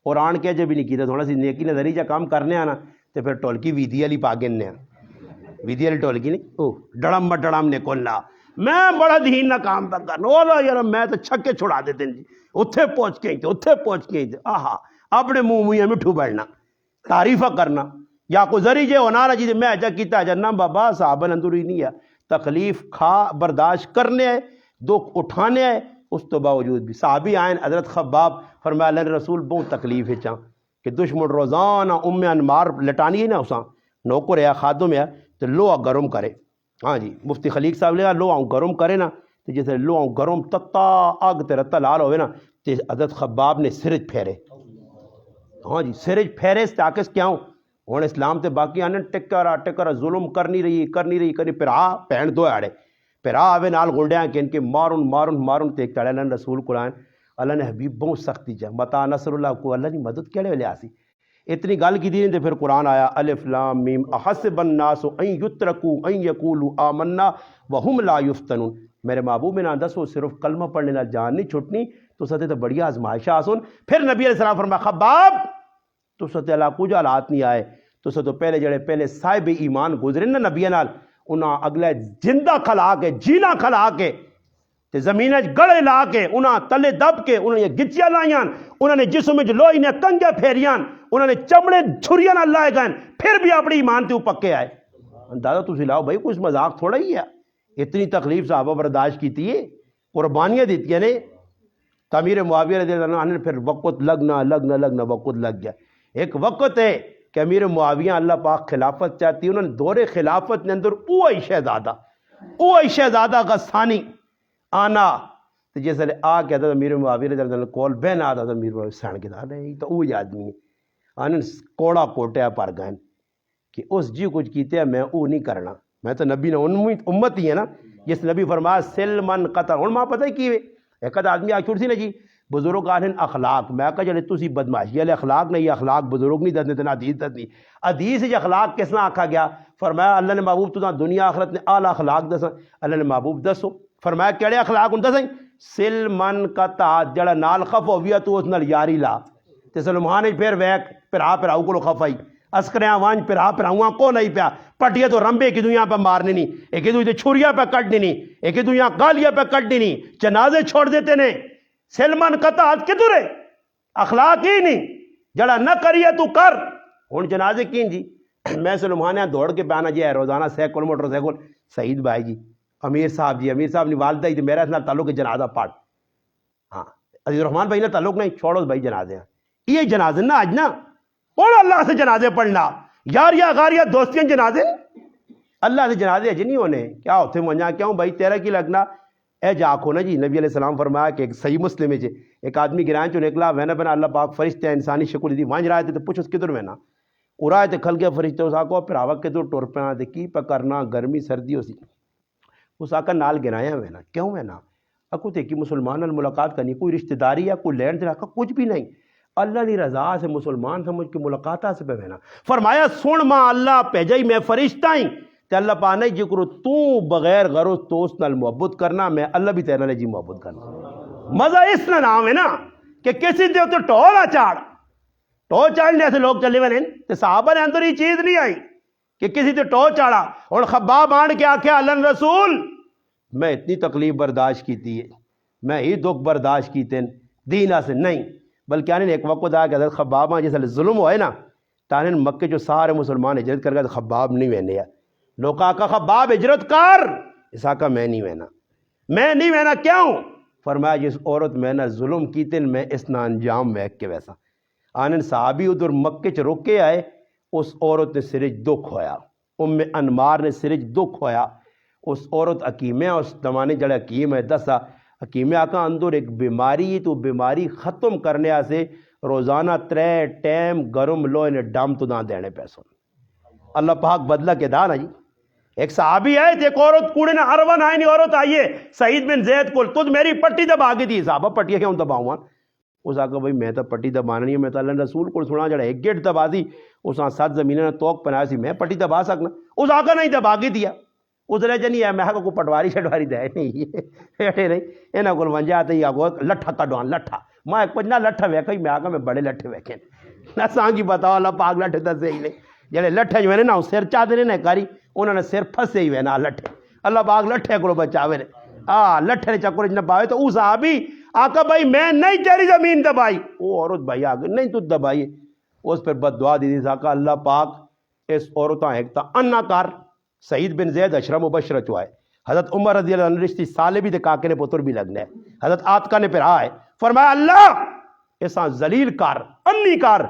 A: اور آن کے جب بھی نہیں کیتا تھوڑا سی نیکی نظری جا کام کرنے آنا تو پھر ٹولکی ویدی والی پا کے نے ویدی والی ٹولکی نہیں او ڈڑم بڈڑم نے کولنا میں بڑا دہین نہ کام پہ کرنا اولا یار میں تو چھکے چھڑا دیتے جی اتھے پہنچ کے اتھے پہنچ کے آہا اپنے منہ منہ مٹھو بیٹھنا تعریفہ کرنا یا کو ذری جے ہونا رہا جی میں اجا کیتا جنا بابا صحابہ اندر ہی نہیں ہے تکلیف کھا برداشت کرنے ہے دکھ اٹھانے ہے. اس تو باوجود بھی صحابی آئین حضرت خباب فرمایا اللہ رسول بہت تکلیف ہے چاں کہ دشمن روزانہ انمار لٹانی ہے نا اساں نوکر ہے خادم ہے تو لو گرم کرے. ہاں جی مفتی خلیق صاحب لے لو گرم کرے نا تو جیسے لو گرم تتا آگ تے رتا لال ہوئے نا تو حضرت خباب نے سرج پھیرے. ہاں جی سرج پھیرے سے تاکس کیا ہوں ہوں اسلام تے باقی آنے ٹکرا ظلم کرنی رہی پھر آ پہن دو آڑے پھر آوے نال گنڈیاں کہ ان کے مارن تے ایک تڑے اللہ رسول قرآن اللہ نے حبیب بہت سختی چاہ متا نصر اللہ کو اللہ نے مدد کیڑے ویلے آسی اتنی گل کی دی تے پھر قرآن آیا الف لام میم احسب الناس ان یترکوا ان یقولوا آمنا وهم لا یفتنون. میرے محبوب میں نہ دسو صرف کلمہ پڑھنے نال جان نہیں چھٹنی تو ستے تو بڑی آزمائش آسن. پھر نبی علیہ السلام فرمایا خباب تو ستے اللہ کچھ حالات نہیں آئے تو ستے پہلے جڑے پہلے صاحب ایمان گزرے نا نبی نال انہاں اگلے زندہ کھلا کے جینا کھلا کے تے زمین گڑے لا کے انہاں تلے دب کے انہوں نے گچیاں لائیاں انہوں نے جسم میں لوئی نے کنگے پھیریاں انہوں نے چمڑے چھریاں نہ لائے گئے پھر بھی اپنی ایمان تے پکے آئے. اندازہ تسی لاؤ بھائی کچھ مذاق تھوڑا ہی ہے اتنی تکلیف صحابہ برداشت کی تھی قربانیاں دیتی نے. تعمیر معاویہ رضی اللہ عنہ پھر وقت لگنا وقت لگ گیا. ایک وقت ہے کہ امیر معاویہ اللہ پاک خلافت چاہتی انہوں نے دور خلافت نے اندر اوہی شہزادہ غسانی آنا تو جیسے آ کے حضرت امیر معاویہ رضی اللہ عنہ کول بہن آتا تھا امیر معاویہ سان کے دار نہیں تو وہی آدمی ہے آنے کوڑا کوٹیا پر گئے کہ اس جی کچھ کیتے ہیں میں او نہیں کرنا میں تو نبی نے امت ہی ہے نا جس نبی فرمایا سلمن قطع ہوں ماں پتہ ہی کی ایک آدمی آ چھوڑ سی نا جی بزرگ آنے اخلاق میں کہا جلے تسی بدماشی والے اخلاق نہیں اخلاق بزرگ نہیں دسنے تنا حدیث دسنی حدیث سے اخلاق کس نہ آکھا گیا فرمایا اللہ نے محبوب تو دنیا آخرت نے اعلیٰ اخلاق دسا اللہ نے محبوب دسو فرمایا کیڑے اخلاق ہوں دسیں سلمن قطع جڑا نال خف ہویا تو اس نال یاری لا تے سلمان پھر ویک پھر آؤ کو خفائی اسکریاں وانج پھر آؤں کو نہیں پیا پٹیا تو رمبے کی دنیا پہ مارنی نہیں ایک دو چھریاں پہ کٹنی نہیں ایک دنیا گالیاں پہ کٹنی نہیں جنازے چھوڑ دیتے نے سلمان قطع کدھر ہے اخلاق ہی نہیں جڑا نہ کریے تو کر ہوں جنازے کی جی میں سلمانیاں دوڑ کے پانا جی ہے روزانہ سائیکل موٹر سائیکل سعید بھائی جی امیر صاحب نے والدہ ہی میرا اتنا تعلق ہے جنازہ پاٹ ہاں عزیز الرحمان بھائی نے تعلق نہیں چھوڑو بھائی جنازے ہیں یہ جنازے نا آج نا کون اللہ سے جنازے پڑھنا یاریاں غاریاں دوستیاں جنازے اللہ سے جنازے اج نہیں ہونے کیا ہوتے منجا کیوں بھائی تیرا کی لگنا اے جاکھو نا جی نبی علیہ السلام فرمایا کہ ایک صحیح مسلم ہے ایک آدمی گرائن چو نکلا وینا بنا اللہ پاک فرشتے انسانی شکل دی وانج رہے تھے تو پوچھ اس کدھر وینا ارائے تھے کھل گیا فرشتے اس آکو پھر آوک کے دور ٹور پہ آتے کی پہ کرنا گرمی سردی ہوسی اس آکا نال گرایا وینا کیوں وینا اکو تے کی مسلمان ملاقات کرنی کوئی رشتہ داری یا کوئی لین دلا کچھ بھی نہیں اللہ نے رضا سے مسلمان سمجھ کے ملاقاتہ سے پہ وینا فرمایا سن ماں اللہ پیجائی میں فرشتہ ہی تے اللہ پانے جی کرو تو بغیر غرض تو اس نال محبت کرنا میں اللہ بھی تیرے نال جی محبت کرنا مزہ اس نام ہے نا کہ کسی دے تو ٹولا ٹو چاڑنے سے لوگ چلے ہوئے تے صحابہ نے اندر ہی چیز نہیں آئی کہ کسی تے ٹو چاڑا اور خباب آن کے آکھیا اللہ رسول میں اتنی تکلیف برداشت کی تھی میں ہی دکھ برداشت کی تین دینہ سے نہیں بلکہ آنے ایک وقت آیا کہ حضرت خباب آن جیسے ظلم ہوئے نا تانے مکہ جو سارے مسلمان ہجرت کر گئے تو خباب نہیں وینے لوگ آکا خباب ہجرت کر اس آکا میں نہیں وینا کیوں فرمایا جس عورت میں نے ظلم کی تین میں اس نا انجام ویک کے ویسا آنن صحابی ادھر مکہ چ روکے آئے اس عورت نے سرج دکھ ہویا انمار نے سرج دکھ ہویا اس عورت حکیم ہے اس زمانے جڑا حکیم ہے دسا حکیم آکا اندر ایک بیماری تو بیماری ختم کرنے سے روزانہ 3 ٹائم گرم لوہے نے ڈم تو نہ دینے پیسوں اللہ پاک بدلہ کے دانا جی ایک صحابی ہے ایک عورت کوڑے نے عربن آئی نہیں عورت آئیے سعید بن زید کو تجھ میری پٹی دبا کے دی صحابہ پٹی کیوں دباؤں اس آکا بھائی میں تو پٹی دبانا نہیں ہے میں تو اللہ رسول کو سنا جڑا ایک گیٹ دبا دی اس 7 زمینہ نے توق پنایا سی میں پٹی دبا سکنا اس آکا نہیں دبا کے دیا اس لے جنی ہے میں کو پٹواری شٹواری دے نہیں ایٹھے نہیں انہاں کول ونجا تے یا کو لٹھا کڈوان لٹھا میں ایک پنجا لٹھا ویکھئی میں آکا میں بڑے لٹھے ویکھے نہ سانگی بتاؤ اللہ پاک لٹھے دسے ہی نہیں جڑے لٹھے جو نے نا سر چا دے نے کاری انہوں نے سر پھسے ہی نا لٹھے اللہ پاک لٹھے کو بچاوے نے لٹھے نے چکر نہ پاوے تو اس صحابی آقا بھائی میں نہیں تیری زمین دبائی وہ عورت بھائی آگے نہیں تو دبائی اس پر بد دعا دی دی آقا اللہ پاک اس عورتاں ایک تا انا کار سعید بن زید اشرم مبشرہ چوائے حضرت عمر رضی اللہ عنہ رشتی سالے بھی دے کاکے نے پتر بھی لگنے حضرت آتکا نے پھر آئے فرمایا اللہ ایسا ذلیل کار انی کار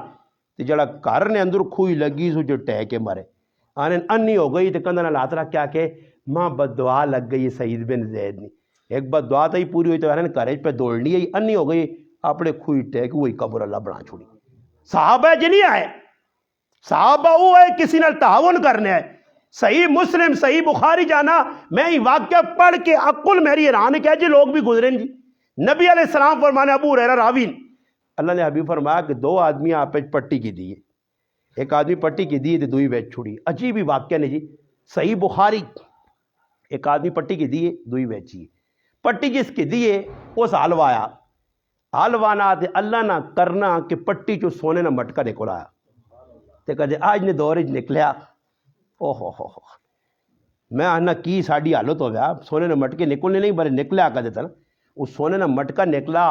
A: تے جڑا کار نے اندر کھوئی لگی سو جو ٹہ کے مرے آنے انی ہو گئی تے کندھا نہ لاترا کیا کہ ماں بد دعا لگ گئی سعید بن زید نے ایک بد دعا تو ہی پوری ہوئی تو انہیں کریج پہ دوڑنی ہے انی ہو گئی اپنے کھوئی ٹہ کے وہی قبر اللہ بنا چھوڑی صحابہ جنی آئے صحابہ وہ ہے کسی نے تعاون کرنے ہے صحیح مسلم صحیح بخاری جانا میں ہی واقعہ پڑھ کے عقل میری حیران کیا جی لوگ بھی گزریں جی نبی علیہ السلام فرمانے ابو ہریرہ راوی اللہ نے حبیب فرمایا کہ 2 آدمی آپ پہ پٹی کی دیئے ایک آدمی پٹی کی دیئے تو دوئی ویچ چھوڑی عجیب ہی واقعہ نہیں جی صحیح بخاری ایک آدمی پٹی کی دیئے دوئی ویچی پٹی جس کی دیئے اس حلوایا حلوانا تے اللہ نہ کرنا کہ پٹی جو سونے نہ مٹکا نکل آیا تے کہتے آج نے دورج نکلیا اوہ میں آنا کی ساڑی حالت ہو گیا سونے نہ مٹکے نکلنے نہیں بڑے نکلیا کہتے تھا نا اس سونے نہ مٹکا نکلا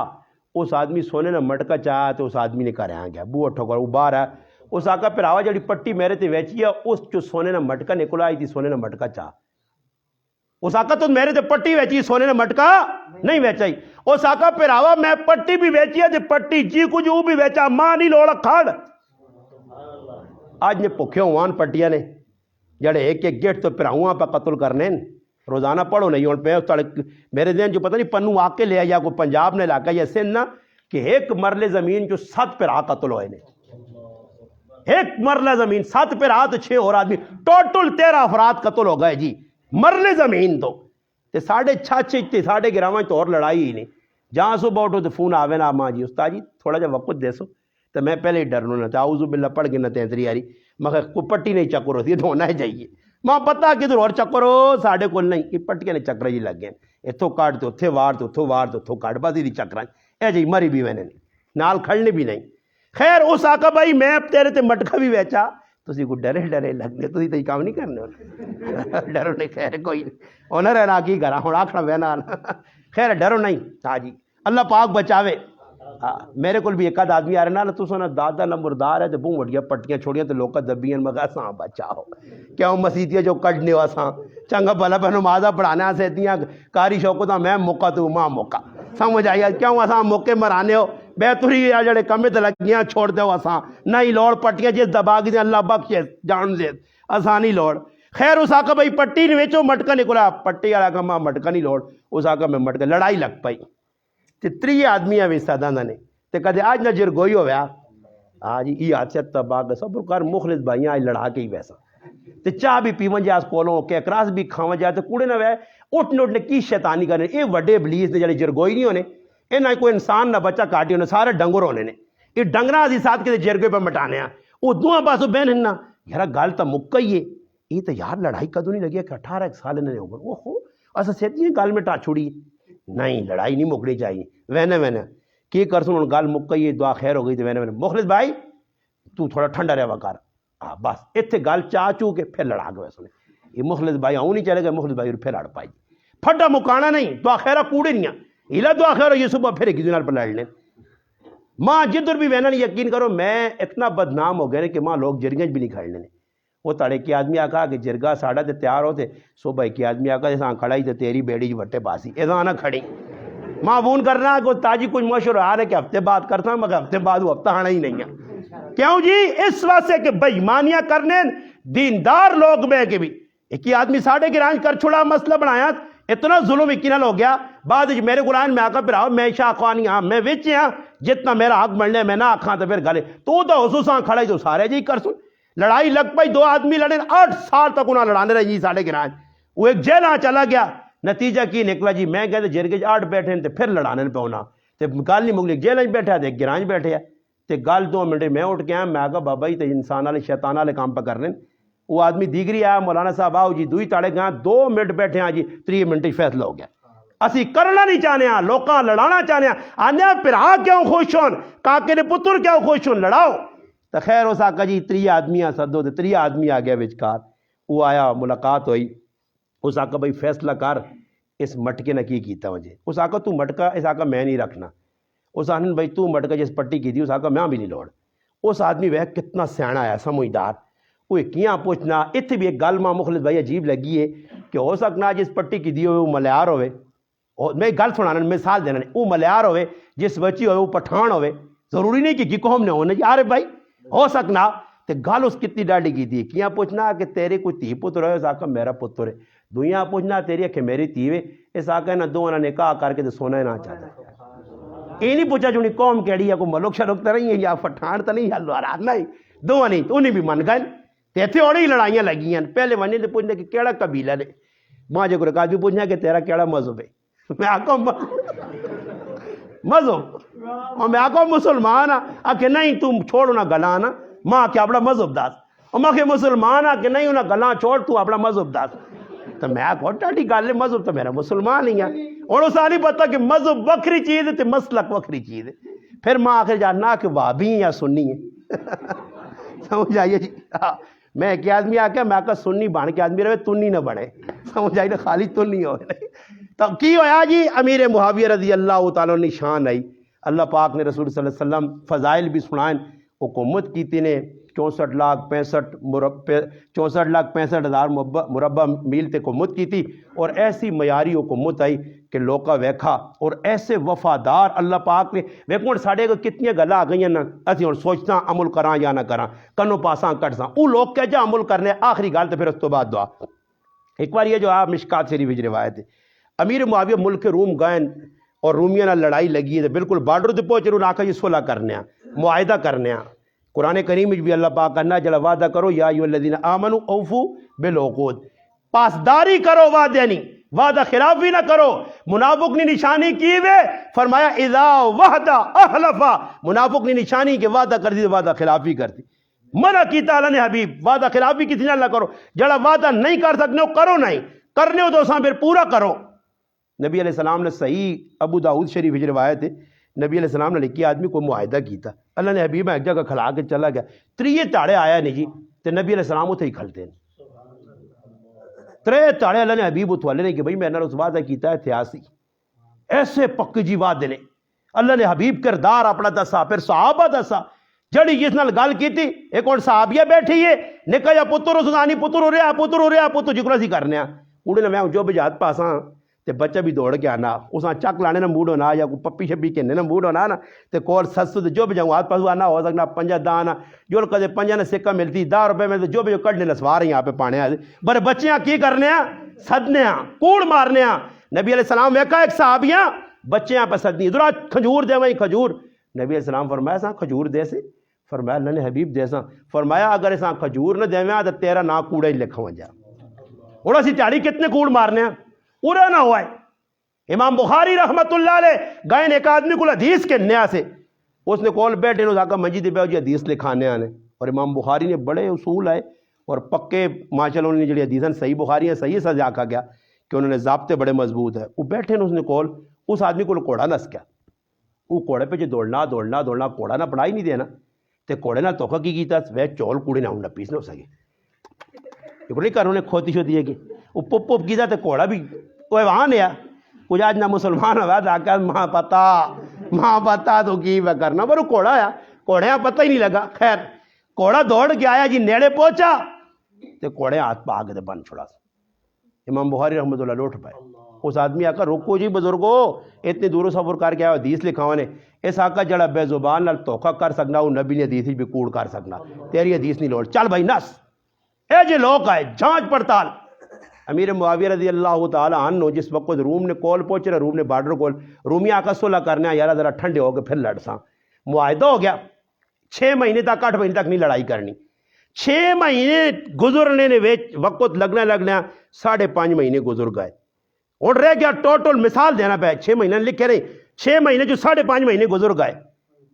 A: اس آدمی سونے نہ مٹکا چاہا تو اس آدمی نے کہا رہا گیا بو اٹھو کر وہ باہر ہے اس آقا پھر آوا جڑی پٹی میرے تے ویچی ہے اس جو سونے نہ مٹکا نکلا آئی تھی سونے نہ مٹکا چاہ اس آقا تو میرے تے پٹی ویچی سونے نہ مٹکا نہیں ویچائی اس آقا پھر آوا میں پٹی بھی ویچی ہے تے پٹی جی کچھ وہ بھی ویچا ماں نہیں لوڑا کھاڑ آج نے پکھے ہوان پٹیاں نے جڑے ایک ایک گیٹ تو پھر ہوا پہ قتل کرنے روزانہ پڑھو نہیں اور پہ میرے دین جو پتہ نہیں پنو آ کے لے یا کوئی پنجاب نے علاقہ یا سندھ نہ کہ ایک مرلے زمین جو 7 پہ قتل ہوئے نے ایک مرلہ زمین 7 پہ تو 6 اور آدمی ٹوٹل 13 افراد قتل ہو گئے جی مرلے زمین تو 6.5 ساڑھے گراواں تو اور لڑائی ہی نہیں جہاں صبح اٹھو تو فون آوے نا ماں جی استاد جی تھوڑا جا وقت دے سو تو میں پہلے ہی ڈرنو نہ اعوذ باللہ پڑھ کے نہ تینتری آ رہی مگر کوئی پٹی نہیں چکر ہوتی ہے تو ہونا ہی چاہیے ماں پتا کدھر اور چکر ہو ساڑھے کول نہیں یہ پٹیاں نے چکر جی لگ گئے اتوں کاٹ تو اتھے وار تو اتوں وار تو اتوں کاٹ بس یہ چکر اے جی مری بھی میں نے نہیں نال کھڑنے بھی نہیں خیر اس آقا بھائی میں تیرے تے مٹکا بھی ویچا تسی کو ڈرے لگنے تسی تو یہ کام نہیں کرنے ڈرو نہیں خیر کوئی انہیں رہنا کی کرا ہوں آکھنا بہنا خیر ڈرو نہیں ہاں جی اللہ پاک بچاوے میرے کو بھی ایک آدھ آدمی آ رہا نا تو سونا دادا نمبردار ہے تو بوں وڑ گیا پٹیاں چھوڑیاں تو لوکا دبیاں مگا ساں بچاؤ کیوں مسیتیاں جو کٹنے ہوا ساں چنگا بھلا پہ نمازہ پڑھانے سے اتنیاں کاری شوقوں تا میں موقع تو ماں موقع سمجھ آئی کیوں اساں موقع مرانے ہو بہتری یا جڑے کمے تے لگیاں چھوڑ دے ہو اساں نہیں لوڑ پٹیاں جس دبا گئی اللہ بخشے جان دے اساں نہیں لوڑ خیر اس آقا بھائی پٹی نے ویچو مٹکا نکلا پٹی والا کا ماں مٹکا نہیں لوڑ اس آقا میں مٹکا لڑائی لگ پائی تے 3 آدمی آوے ساداں نے تے کدے آج نہ جرگوئی ہویا آج یہ حادثت تباہ صبر کر مخلص بھائیاں آج لڑا کے ہی ویسا تے چاہ بھی پیون جا اس کولوں کہ اکراس بھی کھاون جا تے کوڑے نہ وے اٹھ نے کی شیطانی کرنے اے وڈے ابلیس نے جڑے جرگوئی نہیں ہونے اے نہ کوئی انسان نہ بچہ کاٹی ہونے سارے ڈنگر ہونے نے یہ ڈنگراں دی ساتھ کے جرگے پہ مٹانے ہیں وہ دوہاں پاسوں بہن ہننا یارا گل تا مکئی ہے یہ تو یار لڑائی کدوں نہیں لگی کہ 18 سال نے ہو گئے اوہو اسا سیدھی گل میں ٹا چھوڑی نہیں لڑائی نہیں مکڑی چاہیے وینے کی کر سن گل مکئی دعا خیر ہو گئی تو وینے مخلص بھائی تو تھوڑا ٹھنڈا رہوا کر بس اتنے گل چاہ چو کے پھر لڑا گئے سنے یہ مخلص بھائی آؤں نہیں چلے گئے مخلص بھائی پھر لڑ پائی پھٹا مکانا نہیں دعا خیرہ کوڑے نہیں ہلا دعا خیر ہو یہ صبح پھر ایک دن پر لڑ لیں ماں جدھر بھی وینا نہیں یقین کرو میں اتنا بدنام ہو گئے کہ ماں لوگ جرگیں بھی نہیں کھڑنے وہ تڑے کی آدمی آکا کہ جرگا ساڑھا تے تیار ہوتے صبح کی آدمی آکا جیسا کھڑائی تے تیری بیڑی جو وٹے باسی ایسا آنا کھڑی ماں فون کرنا کہ تاجی کچھ مشہور آ رہے کہ ہفتے بعد کرتا مگر ہفتے بعد وہ ہفتہ آنا ہی نہیں ہے کیوں جی اس واسطے کہ بےایمانیاں کرنے دیندار لوگ بہ کے بھی ایک ہی آدمی ساڑھے گرانج کر چھڑا مسئلہ بنایا اتنا ظلم اکینل ہو گیا بعد میرے قرآن میں آقا پھر آؤ میں شاہ خوانی ہاں میں وچ ہاں جتنا میرا حق بننے میں نہ آکھاں تو پھر گلے تو حسوساں کھڑا ہی تو سارے جی کر سن لڑائی لگ پائی 2 آدمی لڑے 8 سال تک انہاں لڑانے رہے جی ساڑھے گرانج وہ ایک جیلہ چلا گیا نتیجہ کی نکلا جی میں کہتے جرگے 8 بیٹھے ہیں تو پھر لڑانے پہ ہونا تے گل نہیں مگلی جیلہ بیٹھا تے گرانج بیٹھے تے گل 2 منٹ میں اٹھ کے آیا میں آگا بابا جی تے انسان والے شیطان والے کام پہ کر رہے ہیں وہ آدمی دیگری آیا مولانا صاحب آؤ جی دوئی تاڑے گیا 2 منٹ بیٹھے ہیں جی 3 منٹ فیصلہ ہو گیا اسی کرنا نہیں چاہنے ہیں لوکاں لڑانا چاہنے ہیں آنے پھر کیوں خوش ہون کاکے نے پتر کیوں خوش ہون لڑاؤ تو خیر اس آقا جی 3 آدمی سدو تے 3 آدمی آ گیا وچکار وہ آیا ملاقات ہوئی اس آقا بھائی فیصلہ کر اس مٹکے نے کی کیتا وجہ اس آقا تو مٹکا اس آقا میں نہیں رکھنا اس آخر بھائی تو مٹکا جس پٹی کی تھی اس آقا میں بھی نہیں لوڑ اس آدمی وہ کتنا سیاح آیا سمجھدار وہ کیاں پوچھنا اتنے بھی ایک گل ماں مخلص بھائی عجیب لگی ہے کہ ہو سکنا جس پٹی کی دی ہوئے وہ ملیار ہوئے میں گل سنانا مثال دینا وہ ملیار ہوئے جس بچی ہوئے وہ پٹھان ہوئے ضروری نہیں کہ قوم نے ہونا یار بھائی ہو سکنا تو گل اس کتنی ڈاڈی کی تھی کیاں پوچھنا کہ تیرے کوئی تھی پتر ہے اس آقا میرا پتر ہے دویاں پوچھنا تیری کہ میری تھی ہے اس آقا نے 2 نے نکاح کر کے تو سونا ہی نہ چاہتا یہ نہیں پوچھا جو قوم کیڑی ہے کوئی ملک شلوک تو نہیں ہے یا پٹھان تو نہیں ہے لوہارا نہیں 2 نہیں تو انہیں بھی من گئے تے اور ہی لڑائیاں لگی ہیں پہلے ونے تو پوچھنا کہ کیڑا قبیلہ نے ماں جو رکھا بھی پوچھنا کہ تیرا کیڑا مذہب ہے میں آقا مذہب اور میں آقا مسلمان ہاں کہ نہیں تم چھوڑ نہ گلا نا ماں کہ اپنا مذہب داس اور ماں کہ مسلمان ہاں کہ نہیں انہیں گلا چھوڑ تو اپنا مذہب داس تو میں آقا ٹاٹی گل ہے مذہب تو میرا مسلمان ہی ہے اور اس نہیں پتا کہ مذہب وکری چیز ہے تو مسلک وکری چیز ہے پھر ماں آخر جاننا کہ وہابی ہیں یا سنی ہیں سمجھ آئیے جی میں ایک آدمی آ کے میں آقا سنی بن کے آدمی رہے تنی نہ بنے سمجھ آئی نا خالی تنی ہو تو کی ہویا جی امیر معاویہ رضی اللہ تعالیٰ نے شان آئی اللہ پاک نے رسول صلی اللہ علیہ وسلم فضائل بھی سنائیں حکومت کی نے 64,65,000 مربع میل تے حکومت کی تھی اور ایسی معیاری حکومت آئی کہ لوکا ویکھا اور ایسے وفادار اللہ پاک نے ویکھو ساڑھے کو کتنی گلاں آ گئی نا اسی ہوں سوچتا عمل کراں یا نہ کراں کنوں پاساں کٹساں وہ لوگ کہہ جا عمل کرنے آخری گل تو پھر اس تو بعد دعا ایک بار یہ جو آپ مشکات شریف وچ روایت ہے امیر معاویہ ملک روم گئے اور رومیاں نال لڑائی لگی ہے بالکل بارڈر تے پہنچے انہوں نے آکھا یہ صلح کرنے معاہدہ کرنے قرآن کریم بھی اللہ پاک کرنا جڑا وعدہ کرو یا ایھا الذین آمنوا اوفوا بالعقود پاسداری کرو وعدے نہیں وعدہ خلافی نہ کرو منافق نے نشانی کی وے فرمایا اذا وعد احلف منافق نے نشانی کہ وعدہ کر دی وعدہ خلافی کرتی منع کیتا اللہ نے حبیب وعدہ خلافی کسی نہ کرو جڑا وعدہ نہیں کر سکنے کرو نہیں کرنے ہو تو ساں پھر پورا کرو نبی علیہ السلام نے صحیح ابو داؤد شریف کی روایت ہے نبی علیہ السلام نے لکھی آدمی کو معاہدہ کیتا اللہ نے حبیب ایک جگہ کھلا کے چلا گیا 3 تاڑے آیا نہیں جی تو نبی علیہ السلام اتنے ہی کھلتے ہیں 3 تاڑے اللہ نے حبیب اتوالے نہیں کہ بھائی میں نے اس وعدہ کیتا ہے تھیاسی ایسے پک جی وعدے نے اللہ نے حبیب کردار اپنا دسا پھر صحابہ دسا جڑی جس نال گل کی تھی ایک اور صحابیہ بیٹھی ہے نکا یا پتر سنانی پتر ہو رہا پتر جکڑا سی کرنے اڑے نے میں جو بجات پاساں تے بچہ بھی دوڑ کے آنا اس چک لانے نہ موڈ ہونا یا کوئی پپی شپی کہنے نہ موڈ ہونا نا تے کول سسو تے جو بھی جاؤں ہاتھ پاسو آنا ہو سکنا 5 دانا جو کدے 5 نے سکہ ملتی 10 روپے میں جو بھی کڈنے نسوار یہاں پہ پانے بڑے بچیاں کی کرنے سدنے کوڑ مارنے نبی علیہ السلام ویکھا ایک صحابیاں بچیاں پہ سدنی ادھر کھجور دے وہیں کھجور نبی علیہ السلام فرمایا سا کھجور دے سے فرمایا اللہ نے حبیب دے سا فرمایا اگر اساں کھجور نہ دیویں تو تیرا نا کوڑا ہی لکھا جا اور اسی تیاری کتنے کوڑ مارنے پورا نہ ہوا ہے امام بخاری رحمت اللہ علیہ گئے ایک آدمی کو حدیث کے نیا سے اس نے کول بیٹھے نے آقا مسجد پہ جی حدیث لکھانے آنے اور امام بخاری نے بڑے اصول آئے اور پکے ماشاء اللہ انہوں نے جڑی حدیثاں صحیح بخاری ہیں صحیح سزا آکھا گیا کہ انہوں نے ضابطے بڑے مضبوط ہے وہ بیٹھے نے اس نے کول اس آدمی کو کوڑا نس گیا وہ کوڑے پہ جو دوڑنا کوڑا نہ پڑھائی نہیں دینا تے کوڑے نہ توقع کی کیتا وہ چول کوڑے نہ نہ پیس نہ ہو سکے یہ نہیں کر انہیں کھوتی شوتی ہے کہ وہ پپ پپ کیتا تے کوڑا بھی وہ وہاں نیا کچھ آج نہ مسلمان ہوا تھا کہ ماں پتا تو کی میں کرنا پر وہ کوڑا آیا کوڑے پتہ ہی نہیں لگا خیر کوڑا دوڑ کے آیا جی نیڑے پہنچا تے کوڑے ہاتھ پہ آگے بن چھوڑا امام بخاری رحمۃ اللہ لوٹ پائے اس آدمی آکا روکو جی بزرگو اتنے دور سفر کر کے آیا حدیث لکھاؤ نے اس آقا جڑا بے زبان نال توقع کر سکنا وہ نبی نے حدیث بھی کوڑ کر سکنا تیری حدیث نہیں لوڑ چل بھائی نس اے جے لوگ آئے جانچ پڑتال. امیر معاویہ رضی اللہ تعالیٰ عنہ جس وقت روم نے کول پہنچ رہا، روم نے بارڈر کول، رومی آقا صلح کرنے آیا یار ذرا ٹھنڈے ہو کے پھر لڑ ساں. معاہدہ ہو گیا 6 مہینے تک 8 مہینے تک نہیں لڑائی کرنی. 6 مہینے گزرنے نے وقت لگنا 5.5 مہینے گزر گئے اور رہ گیا ٹوٹل مثال دینا پہ 6 مہینے لکھے رہے 6 مہینے جو 5.5 مہینے گزر گئے.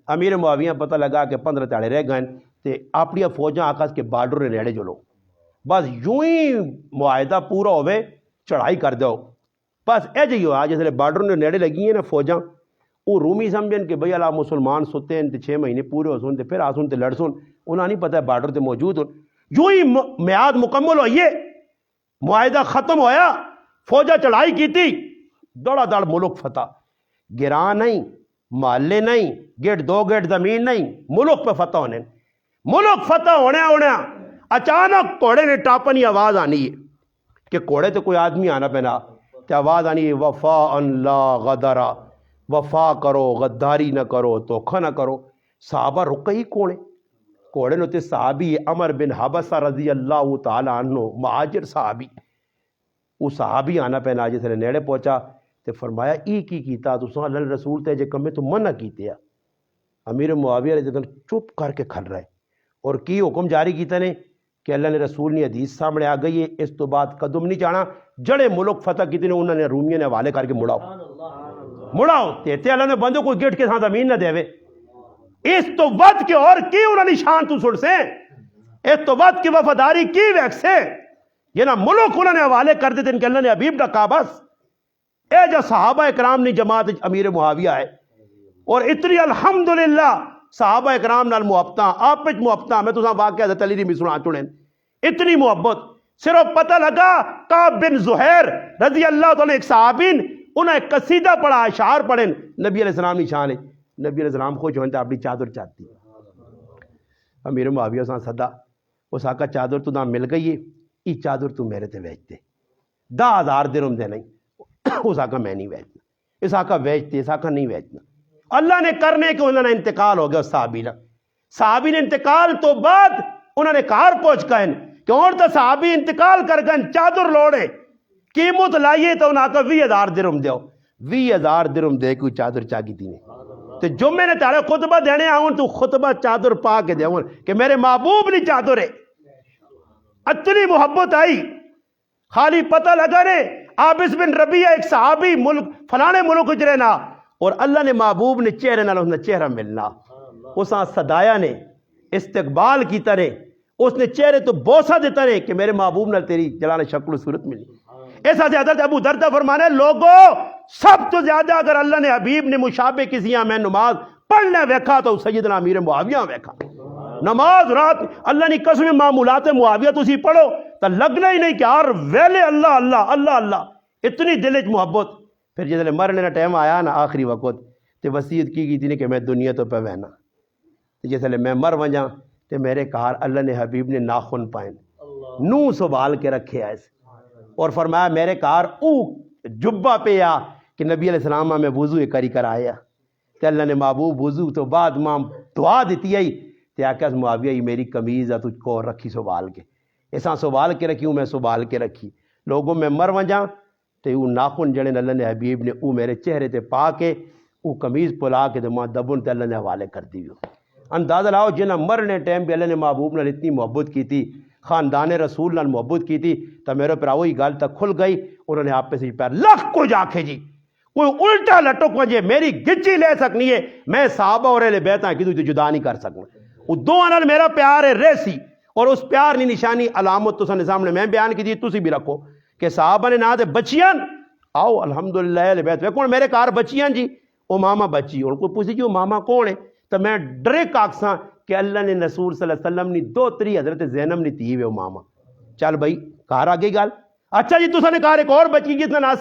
A: امیر معاویہ پتہ لگا کہ 15 تاڑے رہ گئے تے اپنی فوجاں آکاس کے بارڈر نے نیڑے جو لو بس یوں ہی معاہدہ پورا ہوئے چڑھائی کر دو. بس اے جی ہوا جس لئے بارڈر نے نیڑے لگی ہیں نا فوجاں وہ رومی سمجھیں کہ بھئی اللہ مسلمان ستے ہیں تے 6 مہینے پورے ہو سن تے پھر آسن تے لڑ سن انہاں نہیں پتہ ہے بارڈر تے موجود ہوں. یوں ہی میعاد مکمل ہوئیے معاہدہ ختم ہویا فوجہ چڑھائی کی تھی دوڑا دوڑ ملک فتح. گراں نہیں محلے نہیں گیٹ 2 گیٹ زمین نہیں ملک پہ فتح ہونے. ملک فتح ہونے اچانک کوڑے نے ٹاپنی آواز آنی ہے کہ کوڑے تو کوئی آدمی آنا پہنا تے آواز آنی ہے وفا لا غدرا، وفا کرو غداری نہ کرو دھوکھا نہ کرو. صحابہ رکئی کوڑے کوڑے نے تے صحابی عمر بن حبسہ رضی اللہ تعالیٰ عنہ مہاجر صحابی وہ صحابی آنا پہنا جس نے نیڑے پہنچا تے فرمایا ای کی کیتا تو اللہ رسول تے جے کمے تو منع کیتے ہیں. امیر معاویہ رضی اللہ چپ کر کے کھل رہے اور کی حکم جاری کیتا نے کہ اللہ نے رسول نے حدیث سامنے آ گئی ہے اس تو بعد قدم نہیں چاہنا جڑے ملک فتح کیتے نے انہوں نے رومیوں نے حوالے کر کے مڑاؤ تے اللہ نے بندوں کو گیٹ کے ساتھ زمین نہ دے وے. اس تو ود کے اور کی انہوں نے شان تو سڑ سے اس تو ود کی وفاداری کی ویک سے یہ نا ملک انہوں نے حوالے کر دیتے ان کے اللہ نے حبیب کا کہا بس. اے جو صحابہ اکرام نے جماعت امیر معاویہ ہے اور اتنی الحمدللہ صحابہ اکرام نال محبتاں آپ پچ محبتاں میں تو واقعہ حضرت علی دی سنا چڑھیں اتنی محبت صرف پتہ لگا کعب بن زہیر رضی اللہ تعالیٰ ایک صحابین انہیں ایک قصیدہ پڑھا اشعار پڑھیں نبی علیہ السلام نشان ہے نبی علیہ السلام کو جو ہے اپنی چادر چاہتی امیر معاویہ سے صدا اس آقا چادر تو نہ مل گئی ہے یہ چادر تو میرے تے بیچ دے 10,000 درہم دے نہیں اس آقا میں نہیں بیچنا اس آقا بیچتے اس آقا نہیں بیچنا. اللہ نے کرنے کہ انہوں نے انتقال ہو گیا صحابی نے انتقال تو بعد انہوں نے کار پہنچ گئے کہ اور تو صحابی انتقال کر گئے چادر لوڑے قیمت لائیے تو انہوں نے 20,000 درہم دیو 20,000 درہم دے کوئی چادر چاہی تھی تو جمعے نے تارے خطبہ دینے آؤں تو خطبہ چادر پا کے دیوں کہ میرے محبوب نہیں چادر ہے. اتنی محبت آئی خالی پتہ لگا نے عابس بن ربیعہ ایک صحابی ملک فلانے ملک اجرے نا اور اللہ نے محبوب نے چہرے نال اس نے چہرہ ملنا اس آن صدایا نے استقبال کی طرح اس نے چہرے تو بوسہ دیتا نے کہ میرے محبوب نے تیری جلال شکل و صورت ملی. ایسا سے حضرت ابو دردہ فرمانے لوگوں سب تو زیادہ اگر اللہ نے حبیب نے مشابہ کسی میں نماز پڑھنے ویکھا تو سیدنا امیر معاویہ ویکھا. نماز رات اللہ نے قسم معمولات معاویہ تو اسی پڑھو تو لگنا ہی نہیں کہ ہر ویلے اللہ اللہ اللہ اللہ اتنی دل محبت. پھر جس لئے مرنے کا ٹائم آیا نا آخری وقت تو وصیت کی تھی کہ میں دنیا تو پہ وہنا جس لئے میں مر وجاں تو میرے کار اللہ نے حبیب نے ناخن پائیں نو سنبھال کے رکھے ایسے اور فرمایا میرے کار او جبہ پہ آ کہ نبی علیہ السلام میں وضو کری کر آیا تو اللہ نے محبوب وضو تو بعد ماں دعا دیتی ہے تو آکھا معاویہ یہ میری قمیض ہے تجھ کو رکھی سنبھال کے ایسا سنبھال کے رکھی ہوں میں سنبھال کے رکھی لوگوں میں مر وجاں تو وہ ناخن جڑے اللہ نے حبیب نے وہ میرے چہرے تے پا کے وہ قمیض پلا کے تو ماں دبن تے اللہ نے حوالے کر دی. اندازہ لاؤ جنہ مرنے ٹائم بھی اللہ نے محبوب نے اتنی محبت کی تھی خاندان رسول نے محبت کی تھی تو میرے پر وہی گل تک کھل گئی انہوں نے آپ پہ سے پیر لکھ کو جاکھے جی کوئی الٹا لٹک وجے میری گچی لے سکنی ہے میں صحابہ اور اہل بیت ہیں کہ تو جدا نہیں کر سکنا. وہ دو انال میرا پیار ہے ریسی اور اس پیار نی نشانی علامت تو سن سامنے میں بیان کی دی تسی بھی رکھو کہ صحابہ نے نہ دے بچیاں آؤ الحمدللہ اہل بیت کون میرے کار بچیاں جی وہ ماما بچی اور کوئی پوچھی جی وہ ماما کون ہے تو میں ڈریک آکساں کہ اللہ نے رسول صلی اللہ علیہ وسلم نے 2-3 حضرت زینب نے تھی وہ ماما. چل بھائی کار آگے گال اچھا جی تو نے کار ایک اور بچی جس نے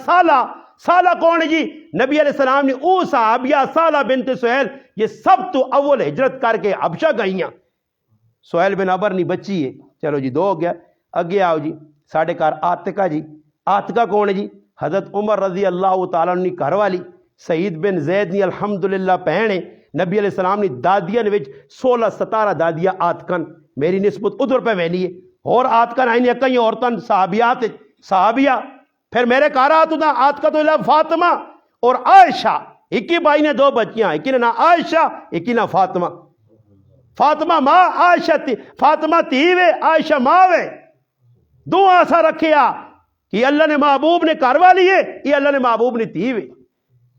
A: سالہ کون ہے جی نبی علیہ السلام نے او صحابیہ سالہ بنت سہیل یہ سب تو اول ہجرت کر کے حبشہ گئیاں. سہیل بن عمر نہیں بچی ہے چلو جی 2 ہو گیا. اگے آؤ جی ساڑھے کار آتکا جی آتکا کون ہے جی حضرت عمر رضی اللہ تعالیٰ عنہ گھر والی سعید بن زید نے الحمدللہ پہنے نبی علیہ السلام نے دادیاں نے 16-17 دادیاں آتکن میری نسبت ادھر پہ وینی ہے اور آت کا نہیں کئی عورتیں صحابیات صحابیہ پھر میرے گھر آت کا تو فاطمہ اور عائشہ، ایک ہی بھائی نے دو بچیاں، ایک ہی نا عائشہ ایک ہی نا فاطمہ، فاطمہ ماں عائشہ فاطمہ تیوے عائشہ ماں وے، دو آسا رکھیا کہ اللہ نے محبوب نے گھر والی ہے، یہ اللہ نے محبوب نے تیوے۔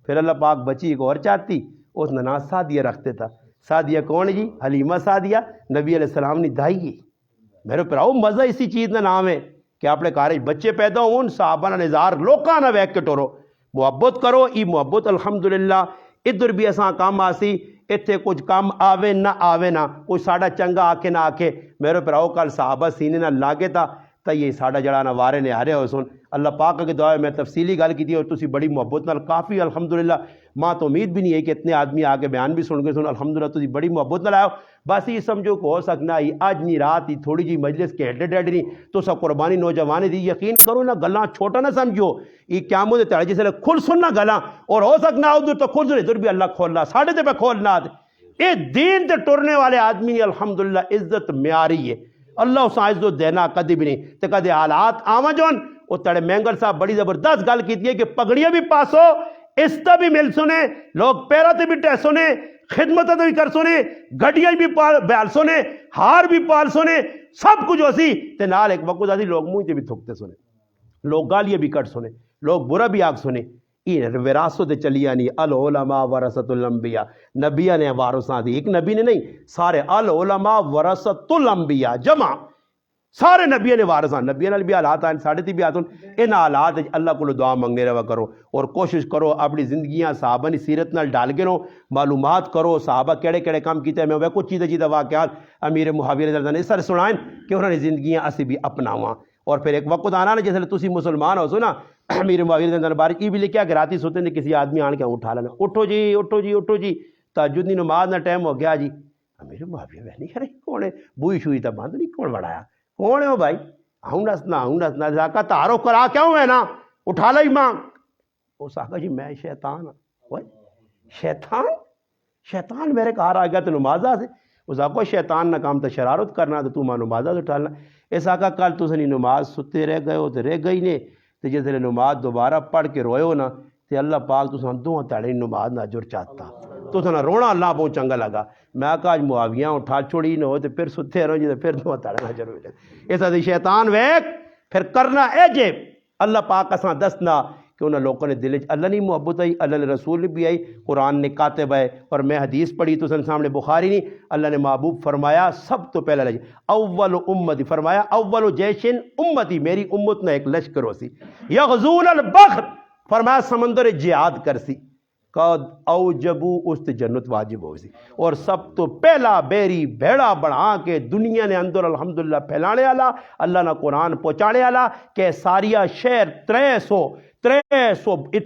A: پھر اللہ پاک بچی ایک اور چاہتی، اس نے نام سعدیہ رکھتے تھا۔ سعدیہ کون جی؟ حلیمہ سعدیہ، نبی علیہ السلام نے دائی ہے۔ میرے پراؤ مزہ اسی چیز کا نام ہے کہ اپنے کارج بچے پیدا ہون صحابہ نہ نظار لوکاں نہ ویک کے ٹورو محبت کرو، ای محبت الحمدللہ ادھر بھی اساں کام آسی، اتھے کچھ کام آوے نہ آوے نہ، کوئی ساڑا چنگا آکے نہ آکے، میرے پراؤ کل صحابہ سینے نہ لاگے تا تا یہ ساڑا جڑا نہ وارے نے آ رہے ہو سن۔ اللہ پاک کے دعا میں تفصیلی گل کی تھی اور تسی بڑی محبت نال کافی الحمدللہ، ماں تو امید بھی نہیں ہے کہ اتنے آدمی آگے بیان بھی سن کے سن، الحمدللہ تسی بڑی محبت نال آئے ہو۔ بس یہ سمجھو کہ ہو سکنا ہی آج نہیں رات ہی تھوڑی جی مجلس کے ہیڈ ڈیڈ نہیں تو سا قربانی نوجوانی دی، یقین کرو نہ گلاں چھوٹا نہ سمجھو، یہ قیامت دے تڑے جسے کھل سننا گلاں اور ہو سکنا ادھر تو کھل سن ادھر بھی اللہ کھولنا ساڑھے تے پہ کھولنا دے۔ اے دین تے ٹرنے والے آدمی نے الحمدللہ عزت معیاری ہے، اللہ اس عزت دینا کدی بھی نہیں تے کدی حالات آواں جون۔ وہ تڑے مینگل صاحب بڑی زبردست گل کیتی ہے کہ پگڑیاں بھی پاسو استا بھی مل سنے، لوگ پیرا تے بھی ٹہ سنے، خدمت بھی کر سنے، گھڑیاں بھی بیال سنے، ہار بھی پال سنے، سب کچھ ہو سی تے نال ایک وقت آسی لوگ منہ تے بھی تھکتے سنے، لوگ گالیاں بھی کٹ سنے، لوگ برا بھی آگ سنے۔ یہ وراثت چلی آنی العلماء ورثۃ الانبیاء، نبیہ نے وارثاں دی، ایک نبی نے نہیں، سارے العلماء ورثۃ الانبیاء جمع سارے نبیوں نے وارثاں، نبیوں نال بھی حالات آئیں ساڑھے تی بھی آتون، ان حالات اللہ کو دعا منگنے رہا کرو اور کوشش کرو اپنی زندگیاں صحابہ نے سیرت نال ڈال کے رو، معلومات کرو صحابہ کیڑے کیڑے کام کیتے ہیں، میں وہ کچھ چیزیں چیزیں واقعات امیر معاویہ رضی اللہ عنہ اس طرح سنائیں کہ انہوں نے زندگیاں اسی بھی اپناواں۔ اور پھر ایک وقت آنا نا جیسے تسی مسلمان ہو سو نا، امیر معاویہ رضی اللہ عنہ بارک یہ بھی لکھا کہ راتی سوتے نے کسی آدمی آن کے اٹھا لینا، اٹھو جی اٹھو جی اٹھو جی، تہجد دی نماز نہ ٹائم ہو گیا جی، امیر معاویہ وہ نہیں کرے کون ہے بوئی شوئی تا بند نہیں کون بڑھایا کون ہے ہو بھائی، ہوں نسنا ذاکہ تارو کرا کیوں ہے نا اٹھا لائی ماں، اس آقا جی میں شیطان ہوں، شیطان میرے کہا آ گیا تو نمازہ سے، اس آقا شیطان نہ کام تا شرارت کرنا تو ماں نمازہ سے اٹھالنا، اس آقا کل تو سنی نماز ستے رہ گئے ہو تو رہ گئی نے، تو جیسے نماز دوبارہ پڑھ کے روئے ہو نا تو اللہ پاک تو سن دو تاڑی نماز نہ جر چاہتا تو سنا رونا اللہ بہت چنگا لگا، میں کہا آج معاویہ اٹھا چھوڑی نہ ہو تو پھر ستے رہو جی تو پھر دو تاڑی نہ جر ایسا دی شیطان ویک پھر کرنا اے جے اللہ پاک اساں دسنا کہ انہوں لوگوں نے دل اللہ نہیں محبت آئی، اللہ نے رسول بھی آئی، قرآن نے کاتب ہے، اور میں حدیث پڑھی تو سن سامنے بخاری نہیں، اللہ نے محبوب فرمایا سب تو پہلا لجے اول امتی، فرمایا اول جیشن امتی، میری امت نے ایک لشکر ہو سی، یغزون البحر، فرمایا سمندر جہاد کر سی، قد اوجبو اس تے جنت واجب ہو سی، اور سب تو پہلا بیری بھیڑا بڑھا کے دنیا نے اندر الحمدللہ پھیلانے والا، اللہ نے قرآن پہنچانے والا کہ ساریہ شہر 300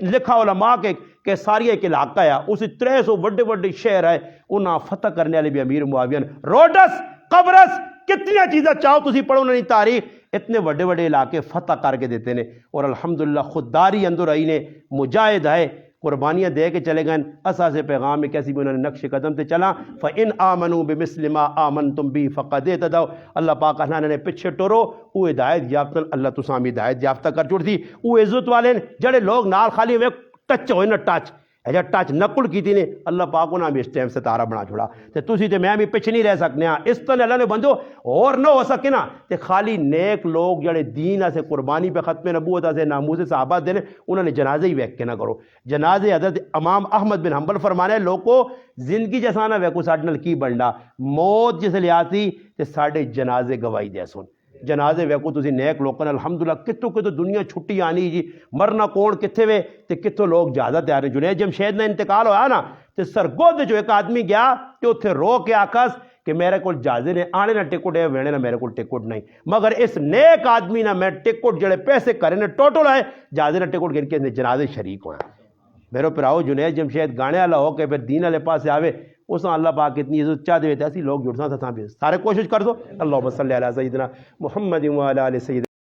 A: لکھا علماء کے کہ ساری ایک علاقہ ہے، اسی 300 بڑے بڑے شہر ہے، انہاں فتح کرنے والے بھی امیر معاویہ نے، روڈس قبرس کتنی چیزیں چاہو تسی پڑھو نہیں تاریخ، اتنے بڑے بڑے علاقے فتح کر کے دیتے ہیں، اور الحمدللہ خودداری اندر آئی نے، مجاہد ہے، قربانیاں دے کے چلے گئے، اساس پیغام میں کیسی بھی انہوں نے نقش قدم تے چلا، فَإِنْ آمَنُوا بِمِثْلِ مَا آمَنْتُمْ بِهِ فَقَدْ اهْتَدَوْا، اللہ پاک اللہ نے پیچھے ٹورو، وہ ہدایت یافتہ اللہ تو سامی ہدایت یافتہ کر چھوڑ دی، وہ عزت والے جڑے لوگ نال خالی ہوئے ٹچ ہوئے نا ٹچ ایجا ٹچ نقل کی تھی نے، اللہ پاک انہاں بھی اس ٹائم سے تارا بنا چھوڑا، تے تسی تے میں بھی پیچھے نہیں رہ سکنے ہاں، اس طرح اللہ نے بندو اور نہ ہو سکے نا، تے خالی نیک لوگ جڑے دین سے قربانی پہ ختم نبوت سے ناموس صحابہ دینے، انہوں نے جنازے ہی ویک کے نہ کرو، جنازے حضرت امام احمد بن حنبل فرمانے لوگوں زندگی جیسا نہ ویکو ساڑھ نال کی بنڈا، موت جس لیاتی تے ساڑھے جنازے گواہی دے سن، جنازے ویکو تسی نیک لوگوں الحمدللہ کتوں کتوں دنیا چھٹی آنی جی، مرنا کون کتھے وے تے کتوں لوگ زیادہ تیار ہیں، جنید جمشید نے انتقال ہویا نا تے سرگود جو ایک آدمی گیا تے اتھے رو کے آکھاس کہ میرے کو جازے نے آنے نہ ٹکٹ ہے وینے نہ میرے کو ٹکٹ نہیں، مگر اس نیک آدمی نہ میں ٹکٹ جڑے پیسے کرے نے ٹوٹل ہے جازے نہ ٹکٹ گن کے جنازے شریک ہویا، میرے پراؤ جنید جمشید گانے والا ہو کے پھر دین والے پاس آوے اس اللہ پاک اتنی عزت چاہ دے تے اسی لوگ جڑساں تھا بھی سارے کوشش کر دو، اللہم صلی علی سیدنا محمد و علی آل سیدنا